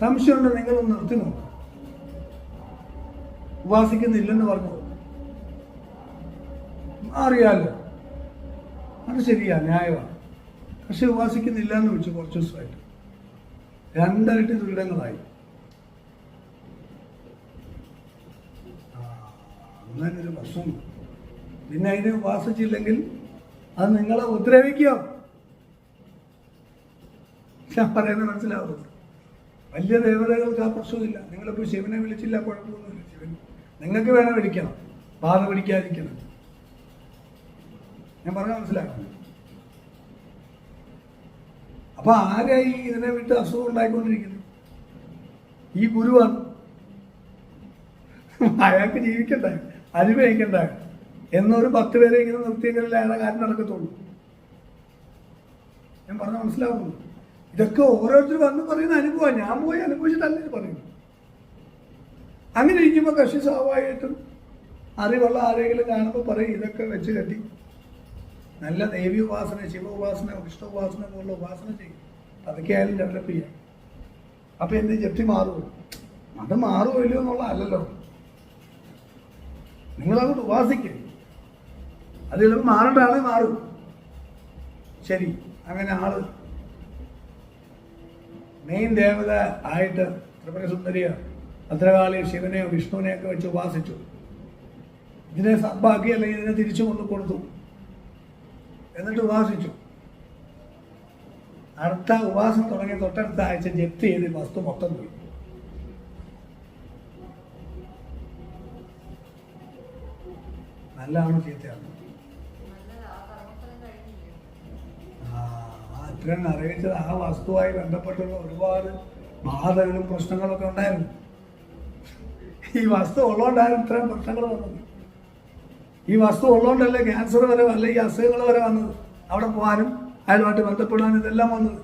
സംശയമുണ്ട്, നിങ്ങളൊന്ന് നിർത്തി നോക്കും. ഉപാസിക്കുന്നില്ലെന്ന് പറഞ്ഞു അറിയാമല്ലോ, അത് ശരിയാ, ന്യായമാണ്. പക്ഷെ ഉപാസിക്കുന്നില്ല എന്ന് വെച്ചു കുറച്ച് ദിവസമായിട്ട് രണ്ടായിട്ട് ദുരിതങ്ങളായി. അങ്ങനൊരു പ്രശ്നം. പിന്നെ അതിനെ ഉപാസിച്ചില്ലെങ്കിൽ അത് നിങ്ങളെ ഉപദ്രവിക്കുക. ഞാൻ പറയുന്നത് മനസ്സിലാവുന്നത്. വലിയ ദേവതകൾക്ക് ആ പ്രശ്നമില്ല. നിങ്ങളിപ്പോൾ ശിവനെ വിളിച്ചില്ല, കുഴപ്പമൊന്നുമില്ല. ശിവൻ നിങ്ങൾക്ക് വേണം വിളിക്കണം, ബാധ പിടിക്കാതിരിക്കണം. ഞാൻ പറഞ്ഞാൽ മനസ്സിലാക്കണം. അപ്പൊ ആരായി ഇതിനെ വിട്ട് അസുഖം ഉണ്ടായിക്കൊണ്ടിരിക്കുന്നു? ഈ ഗുരുവാണ്. അയാൾക്ക് ജീവിക്കണ്ടേ, അനുഭവിക്കണ്ടേ എന്നൊരു 10 പേരെ ഇങ്ങനെ നിർത്തിയെങ്കിലല്ലേ അയാളെ കാര്യം നടക്കത്തുള്ളൂ. ഞാൻ പറഞ്ഞാൽ മനസ്സിലാവുന്നു. ഇതൊക്കെ ഓരോരുത്തർ വന്ന് പറയുന്ന അനുഭവമാണ്. ഞാൻ പോയി അനുഭവിച്ചിട്ടല്ലേ ഇത് പറയുന്നു. അങ്ങനെ ഇരിക്കുമ്പോൾ കക്ഷി സ്വാഭാവികമായിട്ടും അറിവുള്ള ആരെങ്കിലും കാണുമ്പോൾ പറയും, ഇതൊക്കെ വെച്ച് കെട്ടി നല്ല ദേവി ഉപാസന, ശിവ ഉപാസന, വിഷ്ണു ഉപാസന പോലുള്ള ഉപാസന ചെയ്യും. അതൊക്കെ ആയാലും ഡെവലപ്പ് ചെയ്യാം. അപ്പം എന്ത് ജപ്തി മാറുമോ? അത് മാറുമോ ഇല്ലയോ എന്നുള്ള അല്ലല്ലോ. നിങ്ങളങ്ങോട്ട് ഉപാസിക്കും. അത് ചിലപ്പോൾ മാറേണ്ട ആളെ മാറും. ശരി, അങ്ങനെ ആള് മെയിൻ ദേവത ആയിട്ട് ത്രിപുരസുന്ദരിയോ ഭദ്രകാളിയോ ശിവനെയോ വിഷ്ണുവിനെയൊക്കെ വെച്ച് ഉപാസിച്ചു. ഇതിനെ സബ്ബാക്കി അല്ലെങ്കിൽ ഇതിനെ തിരിച്ചു കൊണ്ട് കൊടുത്തു. എന്നിട്ട് ഉപാസിച്ചു. അടുത്ത ഉപാസന തുടങ്ങിയ തൊട്ടടുത്ത ആഴ്ച ജപ്തി ചെയ്ത് വസ്തു മൊത്തം പോയി. നല്ലതാണോ ചീത്തയാണോ? ഇത്രയും അറിയിച്ചത് ആ വസ്തുവായി ബന്ധപ്പെട്ടുള്ള ഒരുപാട് ബാധകളും പ്രശ്നങ്ങളൊക്കെ ഉണ്ടായിരുന്നു. ഈ വസ്തു ഉള്ളതുകൊണ്ടാണ് ഇത്രയും പ്രശ്നങ്ങൾ വന്നത്. ഈ വസ്തു ഉള്ളതുകൊണ്ടല്ലേ ക്യാൻസർ വരെ അല്ലെ ഈ അസുഖങ്ങൾ വരെ വന്നത്. അവിടെ പോകാനും അയാളുമായിട്ട് ബന്ധപ്പെടാനും ഇതെല്ലാം വന്നത്.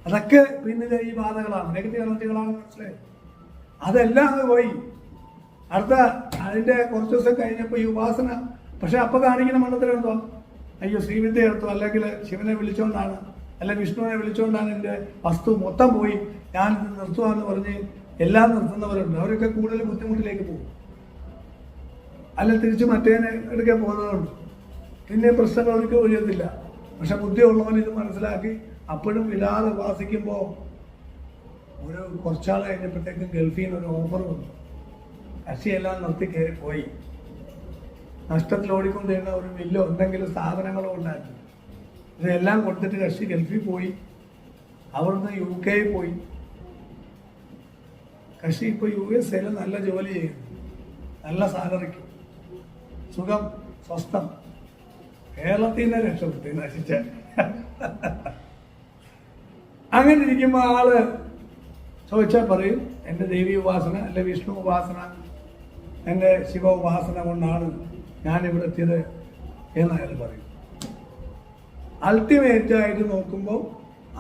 അതൊക്കെ പിന്നിലെ ഈ ബാധകളാണ്, നെഗറ്റീവ് എനർജികളാണ്. മനസ്സിലായി? അതെല്ലാം അങ്ങ് പോയി. അടുത്ത അതിൻ്റെ കുറച്ച് ദിവസം കഴിഞ്ഞപ്പോൾ ഈ ഉപാസന, പക്ഷെ അപ്പോൾ കാണിക്കുന്ന മണ്ഡലത്തിൽ എന്തോ അയ്യോ ശ്രീവിദ്യ എടുത്തു, അല്ലെങ്കിൽ ശിവനെ വിളിച്ചുകൊണ്ടാണ്, അല്ലെങ്കിൽ വിഷ്ണുവിനെ വിളിച്ചുകൊണ്ടാണ് എൻ്റെ വസ്തു മൊത്തം പോയി, ഞാനിത് നിർത്തുകയെന്ന് പറഞ്ഞ് എല്ലാം നിർത്തുന്നവരുണ്ട്. അവരൊക്കെ കൂടുതൽ ബുദ്ധിമുട്ടിലേക്ക് പോകും. അല്ല തിരിച്ച് മറ്റേനെ എടുക്കാൻ പോകുന്നവരുണ്ട്. പിന്നെ പ്രശ്നങ്ങൾ അവർക്ക് ഒഴിയത്തില്ല. പക്ഷെ ബുദ്ധിയുള്ളവൻ ഇത് മനസ്സിലാക്കി അപ്പോഴും വിലാതെ ഉപാസിക്കുമ്പോൾ ഒരു കുറച്ചാൾ കഴിഞ്ഞപ്പോഴത്തേക്കും ഗൾഫിൽ നിന്ന് ഒരു ഓഫർ വന്നു. കക്ഷിയെല്ലാം നിർത്തി കയറി പോയി. നഷ്ടത്തിൽ ഓടിക്കൊണ്ടിരുന്ന ഒരു മില്ലോ എന്തെങ്കിലും സ്ഥാപനങ്ങളോ ഉണ്ടായിരുന്നു. ഇതെല്ലാം കൊടുത്തിട്ട് കക്ഷി ഗൾഫിൽ പോയി. അവിടുന്ന് UK പോയി. കക്ഷി ഇപ്പോൾ USA നല്ല ജോലി ചെയ്യുന്നു, നല്ല സാലറിക്ക്, സുഖം, സ്വസ്ഥം. കേരളത്തിൽ നിന്ന് രക്ഷപ്പെട്ടു നശിച്ച. അങ്ങനെ ഇരിക്കുമ്പോൾ ആള് ചോദിച്ചാൽ പറയും എൻ്റെ ദേവി ഉപാസന, അല്ലെ വിഷ്ണു ഉപാസന, എൻ്റെ ശിവ ഉപാസന കൊണ്ടാണ് ഞാനിവിടെ എത്തിയത് എന്നയാൾ പറയും. അൾട്ടിമേറ്റായിട്ട് നോക്കുമ്പോൾ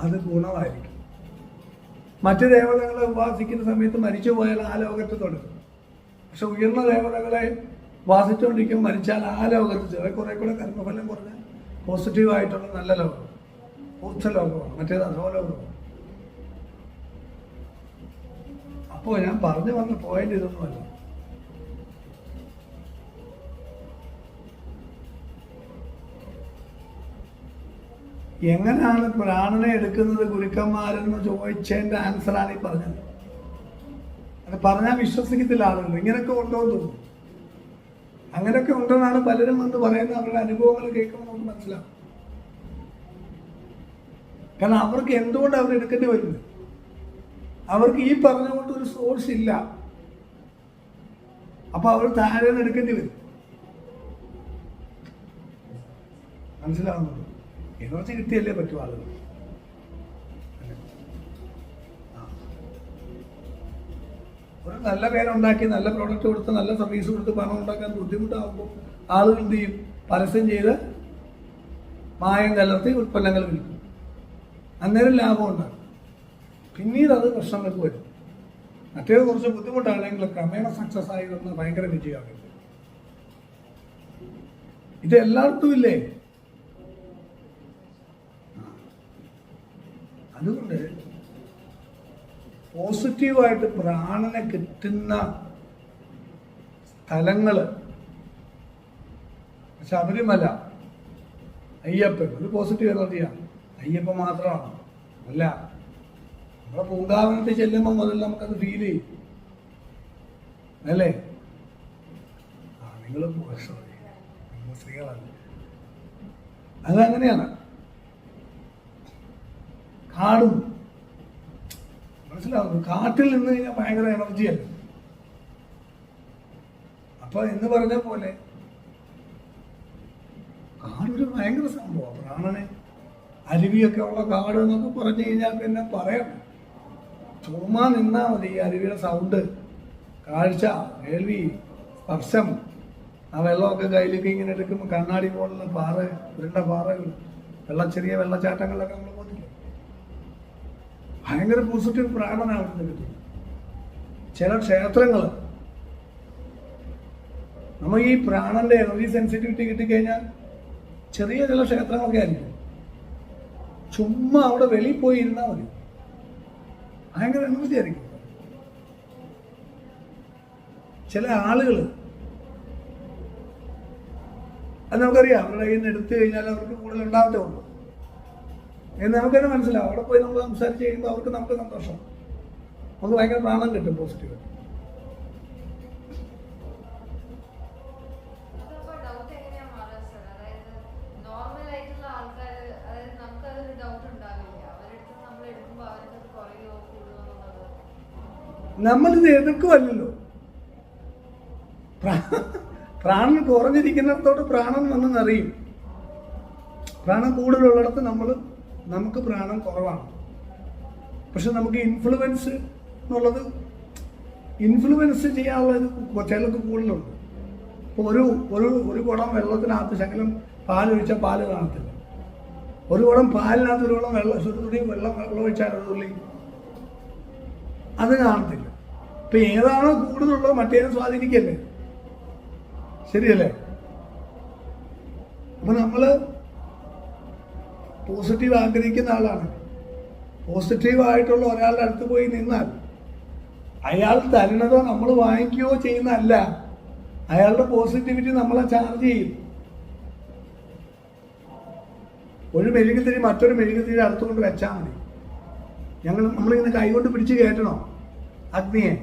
അത് ഗുണമായിരിക്കും. മറ്റ് ദേവതകളെ ഉപാസിക്കുന്ന സമയത്ത് മരിച്ചു പോയാൽ ആ ലോകത്ത് തുടരും. പക്ഷെ ഉയർന്ന ദേവതകളെ ഉപാസിച്ചുകൊണ്ടിരിക്കും, മരിച്ചാൽ ആ ലോകത്ത് ചെറിയ കുറെ കൂടെ കർമ്മഫലം കുറഞ്ഞ പോസിറ്റീവായിട്ടുള്ള നല്ല ലോകം, ഊർജ്ജ ലോകമാണ്. മറ്റേത് അധോലോകമാണ്. അപ്പോൾ ഞാൻ പറഞ്ഞു വന്ന പോയിന്റ് ഇതൊന്നുമല്ല. എങ്ങനെയാണ് പ്രാണനെ എടുക്കുന്നത് ഗുരുക്കന്മാരെന്ന് ചോദിച്ചതിൻ്റെ ആൻസറാണ് ഈ പറഞ്ഞത്. അത് പറഞ്ഞാൽ വിശ്വസിക്കത്തില്ല ആളുകൾ. ഇങ്ങനെയൊക്കെ ഉണ്ടോ എന്ന് തോന്നുന്നു. അങ്ങനെയൊക്കെ ഉണ്ടെന്നാണ് പലരും വന്ന് പറയുന്നത്. അവരുടെ അനുഭവങ്ങൾ കേൾക്കുമ്പോൾ നമുക്ക് മനസ്സിലാവും. കാരണം അവർക്ക് എന്തുകൊണ്ട് അവർ എടുക്കേണ്ടി വരുന്നത്? അവർക്ക് ഈ പറഞ്ഞുകൊണ്ട് ഒരു സോഴ്സ് ഇല്ല. അപ്പൊ അവർ താഴെ നിന്ന് എടുക്കേണ്ടി വരും. മനസ്സിലാവുന്നുള്ളൂ. എനർജി കിട്ടിയല്ലേ പറ്റൂ ആളുകൾ. ഒരു നല്ല പേരുണ്ടാക്കി, നല്ല പ്രോഡക്റ്റ് കൊടുത്ത്, നല്ല സർവീസ് കൊടുത്ത് പണം ഉണ്ടാക്കാൻ ബുദ്ധിമുട്ടാകുമ്പോൾ ആളുകൾ എന്ത് ചെയ്യും? പരസ്യം ചെയ്ത് മായം കലർത്തി ഉൽപ്പന്നങ്ങൾ വിൽക്കും. അന്നേരം ലാഭം ഉണ്ടാകും. പിന്നീട് അത് പ്രശ്നങ്ങൾക്ക് വരും. മറ്റേത് കുറച്ച് ബുദ്ധിമുട്ടാണെങ്കിൽ ക്രമേണ സക്സസ് ആയി വന്ന് ഭയങ്കര വിജയമാണ്. ഇത് എല്ലായിടത്തും ഇല്ലേ? അതുകൊണ്ട് പോസിറ്റീവായിട്ട് പ്രാണനെ കിട്ടുന്ന സ്ഥലങ്ങള്, ശബരിമല, അയ്യപ്പൻ ഒരു പോസിറ്റീവ് എനർജിയാണ്. അയ്യപ്പൻ മാത്രമാണ് അല്ല, നമ്മളെ പൂങ്കാവനത്തിൽ ചെല്ലുമ്പോൾ മുതൽ നമുക്കത് ഫീൽ ചെയ്യും അല്ലേ? നിങ്ങൾ സ്ത്രീകളല്ല, അതങ്ങനെയാണ്. കാടും മനസ്സിലാവുന്നു. കാട്ടിൽ നിന്ന് കഴിഞ്ഞാൽ ഭയങ്കര എനർജിയല്ല. അപ്പൊ എന്ന് പറഞ്ഞ പോലെ കാടൊരു ഭയങ്കര സംഭവമാണ്. പ്രാണനെ അരുവിയൊക്കെ ഉള്ള കാട് എന്നൊക്കെ പറഞ്ഞു കഴിഞ്ഞാൽ പിന്നെ പറയാം. ചുമ്മാ നിന്നാ മതി. ഈ അരുവിയുടെ സൗണ്ട്, കാഴ്ച, കേൾവി, സ്പർശം, ആ വെള്ളമൊക്കെ കയ്യിലേക്ക് ഇങ്ങനെ എടുക്കുമ്പോൾ കണ്ണാടി പോലുള്ള പാറ, ഉരുണ്ട പാറകൾ, ചെറിയ വെള്ളച്ചാട്ടങ്ങളിലൊക്കെ നമ്മൾ പോയിട്ടില്ല. ഭയങ്കര പോസിറ്റീവ് പ്രാണനാണ് അവിടുന്ന് കിട്ടുന്നത്. ചില ക്ഷേത്രങ്ങൾ നമ്മൾ ഈ പ്രാണന്റെ എനർജി സെൻസിറ്റിവിറ്റി കിട്ടിക്കഴിഞ്ഞാൽ ചെറിയ ചില ക്ഷേത്രങ്ങളൊക്കെ ആയിരിക്കും. ചുമ്മാ അവിടെ വെളിയിൽ പോയി ഇരുന്നാൽ മതി, ഭയങ്കര എനർജി ആയിരിക്കും. ചില ആളുകൾ അത് നമുക്കറിയാം, അവരുടെ കയ്യിൽ നിന്ന് എടുത്തു കഴിഞ്ഞാൽ അവർക്ക് കൂടുതൽ ഉണ്ടാവത്തേ ഉള്ളൂ എന്ന് നമുക്കന്നെ മനസ്സിലാവും. അവിടെ പോയി നമ്മൾ സംസാരിച്ച് കഴിയുമ്പോൾ അവർക്ക് നമുക്ക് സന്തോഷം, നമുക്ക് ഭയങ്കര പ്രാണം കിട്ടും പോസിറ്റീവ്. നമ്മളിത് എതിർക്കുമല്ലോ. പ്രാണൻ കുറഞ്ഞിരിക്കുന്നിടത്തോട്ട് പ്രാണൻ വന്നെന്നറിയും. പ്രാണൻ കൂടുതലുള്ളിടത്ത് നമുക്ക് പ്രാണൻ കുറവാണ്. പക്ഷെ നമുക്ക് ഇൻഫ്ലുവൻസ് എന്നുള്ളത് ഇൻഫ്ലുവൻസ് ചെയ്യാനുള്ള ചിലർക്ക് കൂടുതലുണ്ട്. ഇപ്പോൾ ഒരു കുടം വെള്ളത്തിനകത്ത് ശകലം പാലൊഴിച്ചാൽ പാല് കാണത്തില്ല. ഒരു കുടം പാലിനകത്ത് ഒരു കുടം വെള്ളം ഒഴിച്ചാൽ ഒരു തുള്ളി അത് കാണത്തില്ല. ഇപ്പം ഏതാണോ കൂടുതലുള്ളത് മറ്റേതിനെ സ്വാധീനിക്കല്ലേ? ശരിയല്ലേ? അപ്പം നമ്മൾ പോസിറ്റീവ് ആഗ്രഹിക്കുന്ന ആളാണ്. പോസിറ്റീവായിട്ടുള്ള ഒരാളുടെ അടുത്ത് പോയി നിന്നാൽ അയാൾ തരുന്നതോ നമ്മൾ വാങ്ങിക്കുകയോ ചെയ്യുന്നതല്ല, അയാളുടെ പോസിറ്റിവിറ്റി നമ്മളെ ചാർജ് ചെയ്യും. ഒരു മെഴുകുതിരി മറ്റൊരു മെഴുകുതിരി അടുത്തുകൊണ്ട് വെച്ചാൽ മതി. നമ്മളിങ്ങനെ കൈകൊണ്ട് പിടിച്ച് കയറ്റണോ അഗ്നിയെ?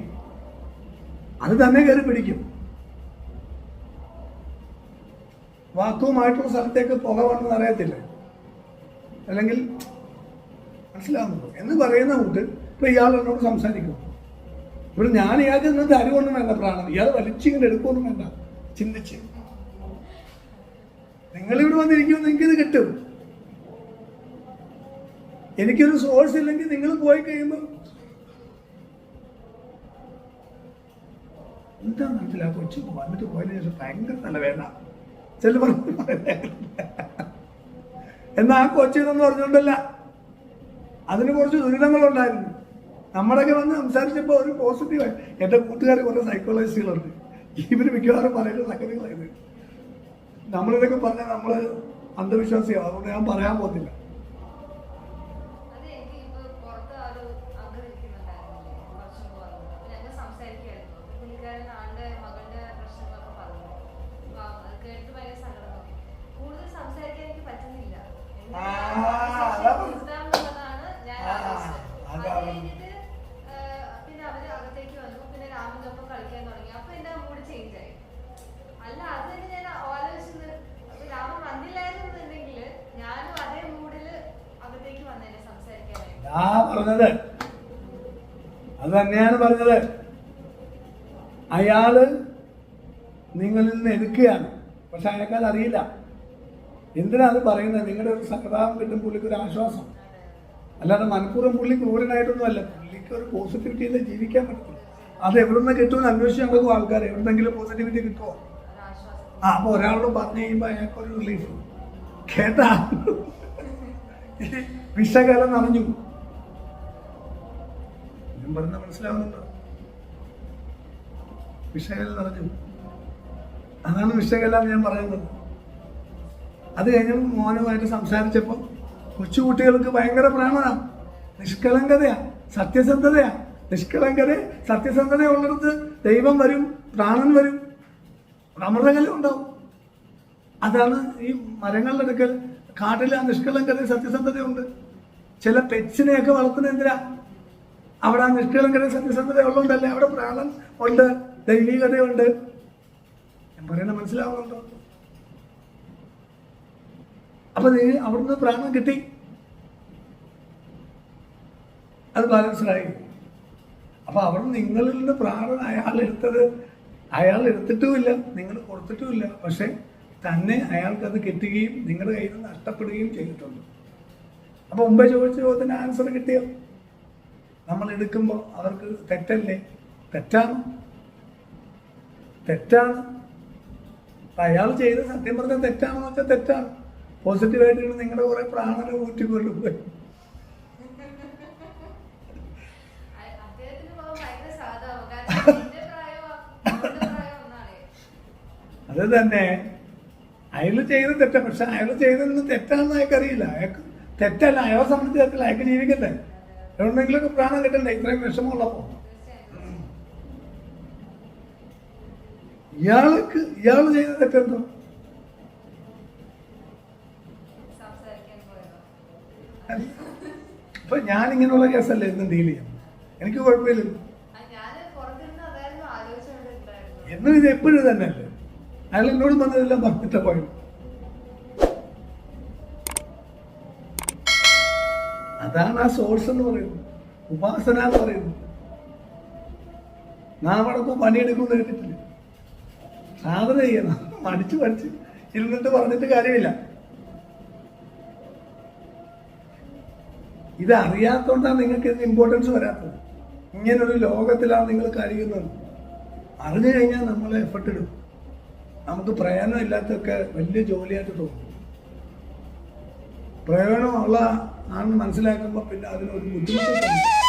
അത് തന്നെ കയറി പിടിക്കും. വാക്കുവുമായിട്ടുള്ള സ്ഥലത്തേക്ക് പുക വന്നെന്ന് അറിയത്തില്ല, അല്ലെങ്കിൽ മനസ്സിലാവുന്നുണ്ടോ എന്ന് പറയുന്ന കൂട്ട്. ഇപ്പൊ ഇയാൾ എന്നോട് സംസാരിക്കും, ഇവിടെ ഞാൻ ഇയാൾക്ക് നിന്ന് തരുവൊന്നും വേണ്ട പ്രാണം, ഇയാൾ വലിച്ചിങ്ങനെ എടുക്കുമൊന്നും വേണ്ട, ചിന്തിച്ച് നിങ്ങളിവിടെ വന്നിരിക്കുമ്പോൾ നിങ്ങൾക്കിത് കിട്ടും. എനിക്കൊരു സോഴ്സ് ഇല്ലെങ്കിൽ നിങ്ങൾ പോയി കഴിയുമ്പോൾ എന്താ മനസ്സിലാ കൊച്ചു വന്നിട്ട് പോയതിനു ശേഷം ഭയങ്കര തലവേദന ചെല്ലു എന്നാ ആ കൊച്ചിനെന്ന് പറഞ്ഞുകൊണ്ടല്ല, അതിന് കുറച്ച് ദുരിതങ്ങളുണ്ടായിരുന്നു. നമ്മളൊക്കെ വന്ന് സംസാരിച്ചപ്പോൾ ഒരു പോസിറ്റീവായി. എൻ്റെ കൂട്ടുകാർ കുറേ സൈക്കോളജിസ്റ്റുകളുണ്ട്, ഇവർ മിക്കവാറും പറയുന്ന സംഗതികളായത്. നമ്മളിതൊക്കെ പറഞ്ഞാൽ നമ്മൾ അന്ധവിശ്വാസിയാവും, അതുകൊണ്ട് ഞാൻ പറയാൻ പോകുന്നില്ല. പറഞ്ഞത് അത് തന്നെയാണ് പറഞ്ഞത്. അയാള് നിങ്ങളിൽ നിന്ന് എടുക്കുകയാണ്, പക്ഷെ അയാൾക്കത് അറിയില്ല. എന്തിനാ അത് പറയുന്നത്? നിങ്ങളുടെ ഒരു സഹതാപം കിട്ടും, പുള്ളിക്ക് ഒരു ആശ്വാസം. അല്ലാതെ മനഃപൂർവ്വം പുള്ളി ക്രൂരനായിട്ടൊന്നും അല്ല, പുള്ളിക്ക് ഒരു പോസിറ്റിവിറ്റിയിൽ ജീവിക്കാൻ പറ്റും. അത് എവിടുന്ന് കിട്ടുമെന്ന് അന്വേഷിച്ച് നടക്കും ആൾക്കാർ. എവിടെന്നെങ്കിലും പോസിറ്റിവിറ്റി കിട്ടുമോ? അപ്പൊ ഒരാളോട് പറഞ്ഞു കഴിയുമ്പോൾ അയാൾക്കൊരു റിലീഫ്. കേട്ടാ വിഷകാലം നിറഞ്ഞു. ഞാൻ പറഞ്ഞ മനസ്സിലാവുന്നുണ്ടോ? വിഷകാലം നിറഞ്ഞു, അതാണ് വിഷകാലം ഞാൻ പറയുന്നത്. അത് കഴിഞ്ഞ് മോനുമായിട്ട് സംസാരിച്ചപ്പോൾ കൊച്ചുകുട്ടികൾക്ക് ഭയങ്കര പ്രാണനാണ്, നിഷ്കളങ്കതയാ, സത്യസന്ധതയാ. സത്യസന്ധത ഉള്ളിടത്ത് ദൈവം വരും, പ്രാണൻ വരും, അമൃതകല ഉണ്ടാവും. അതാണ് ഈ മരങ്ങളുടെ അടുക്കൽ കാട്ടിൽ ആ നിഷ്കളങ്കത സത്യസന്ധതയുണ്ട്. ചില പെറ്റ്സിനെയൊക്കെ വളർത്തുന്ന എന്തിനാ? അവിടെ ആ നിഷ്കളങ്കത സത്യസന്ധത ഉള്ളതുകൊണ്ടല്ലേ. അവിടെ പ്രാണൻ ഉണ്ട്, ദൈവികതയുണ്ട്. ഞാൻ പറയുന്ന മനസ്സിലാവുന്നുണ്ടോ? അപ്പൊ നീ അവിടുന്ന് പ്രാണൻ കിട്ടി, അത് ബാലൻസ്ഡായി. അപ്പൊ അവിടെ നിങ്ങളിൽ നിന്ന് പ്രാണൻ അയാൾ എടുത്തിട്ടുമില്ല, നിങ്ങൾ കൊടുത്തിട്ടുമില്ല. പക്ഷെ തന്നെ അയാൾക്കത് കിട്ടുകയും നിങ്ങളുടെ കയ്യിൽ നിന്ന് നഷ്ടപ്പെടുകയും ചെയ്തിട്ടുണ്ട്. അപ്പൊ മുമ്പേ ചോദിച്ച ചോദ്യത്തിന് ആൻസർ കിട്ടിയോ? നമ്മൾ എടുക്കുമ്പോൾ അവർക്ക് തെറ്റല്ലേ? തെറ്റാണ്. അയാൾ ചെയ്ത് സത്യം പറഞ്ഞാൽ തെറ്റാണെന്ന് വെച്ചാൽ തെറ്റാണ്. പോസിറ്റീവായിട്ട് നിങ്ങളുടെ കുറെ പ്രാണനെ ഊറ്റിക്കൊണ്ടുപോയി. അത് തന്നെ അയാൾ ചെയ്ത് തെറ്റ. പക്ഷെ അയാൾ ചെയ്തതെന്ന് തെറ്റാണെന്ന് അയാൾക്കറിയില്ല. അയാൾക്ക് തെറ്റല്ല, അയാളെ സംബന്ധിച്ച് തെറ്റല്ല. അയാൾക്ക് ജീവിക്കട്ടെ, എവിടെന്നെങ്കിലൊക്കെ പ്രാണം കിട്ടണ്ടേ? ഇത്രയും വിഷമമുള്ളപ്പോ ഇയാൾ ചെയ്ത തെറ്റെന്തോ? അപ്പൊ ഞാൻ ഇങ്ങനെയുള്ള കേസല്ലേ എന്നും ഡീൽ ചെയ്യാം, എനിക്ക് കുഴപ്പമില്ല. എന്നും ഇത് എപ്പോഴും തന്നെ അല്ലേ? അയാൾ എന്നോട് വന്നതെല്ലാം പറഞ്ഞിട്ട് പോയത്. അതാണ് ആ സോഴ്സ് എന്ന് പറയുന്നത്, ഉപാസന എന്ന് പറയുന്നത്. നാം അടക്കം പണിയെടുക്കുമെന്ന് കേട്ടിട്ടില്ല. സാധന ചെയ്യണം, പഠിച്ച് ഇരുന്നിട്ട് പറഞ്ഞിട്ട് കാര്യമില്ല. ഇത് അറിയാത്തോണ്ടാണ് നിങ്ങൾക്ക് ഇതിന് ഇമ്പോർട്ടൻസ് വരാത്തത്. ഇങ്ങനൊരു ലോകത്തിലാണ് നിങ്ങൾ കഴിയുന്നത്. അറിഞ്ഞു കഴിഞ്ഞാൽ നമ്മൾ എഫർട്ട് ഇടും. നമുക്ക് പ്രയോജനമില്ലാത്തൊക്കെ വലിയ ജോലിയായിട്ട് തോന്നും. പ്രയോജനമുള്ള ആണെന്ന് മനസ്സിലാക്കുമ്പോൾ പിന്നെ അതിനൊരു ബുദ്ധിമുട്ട് തോന്നും.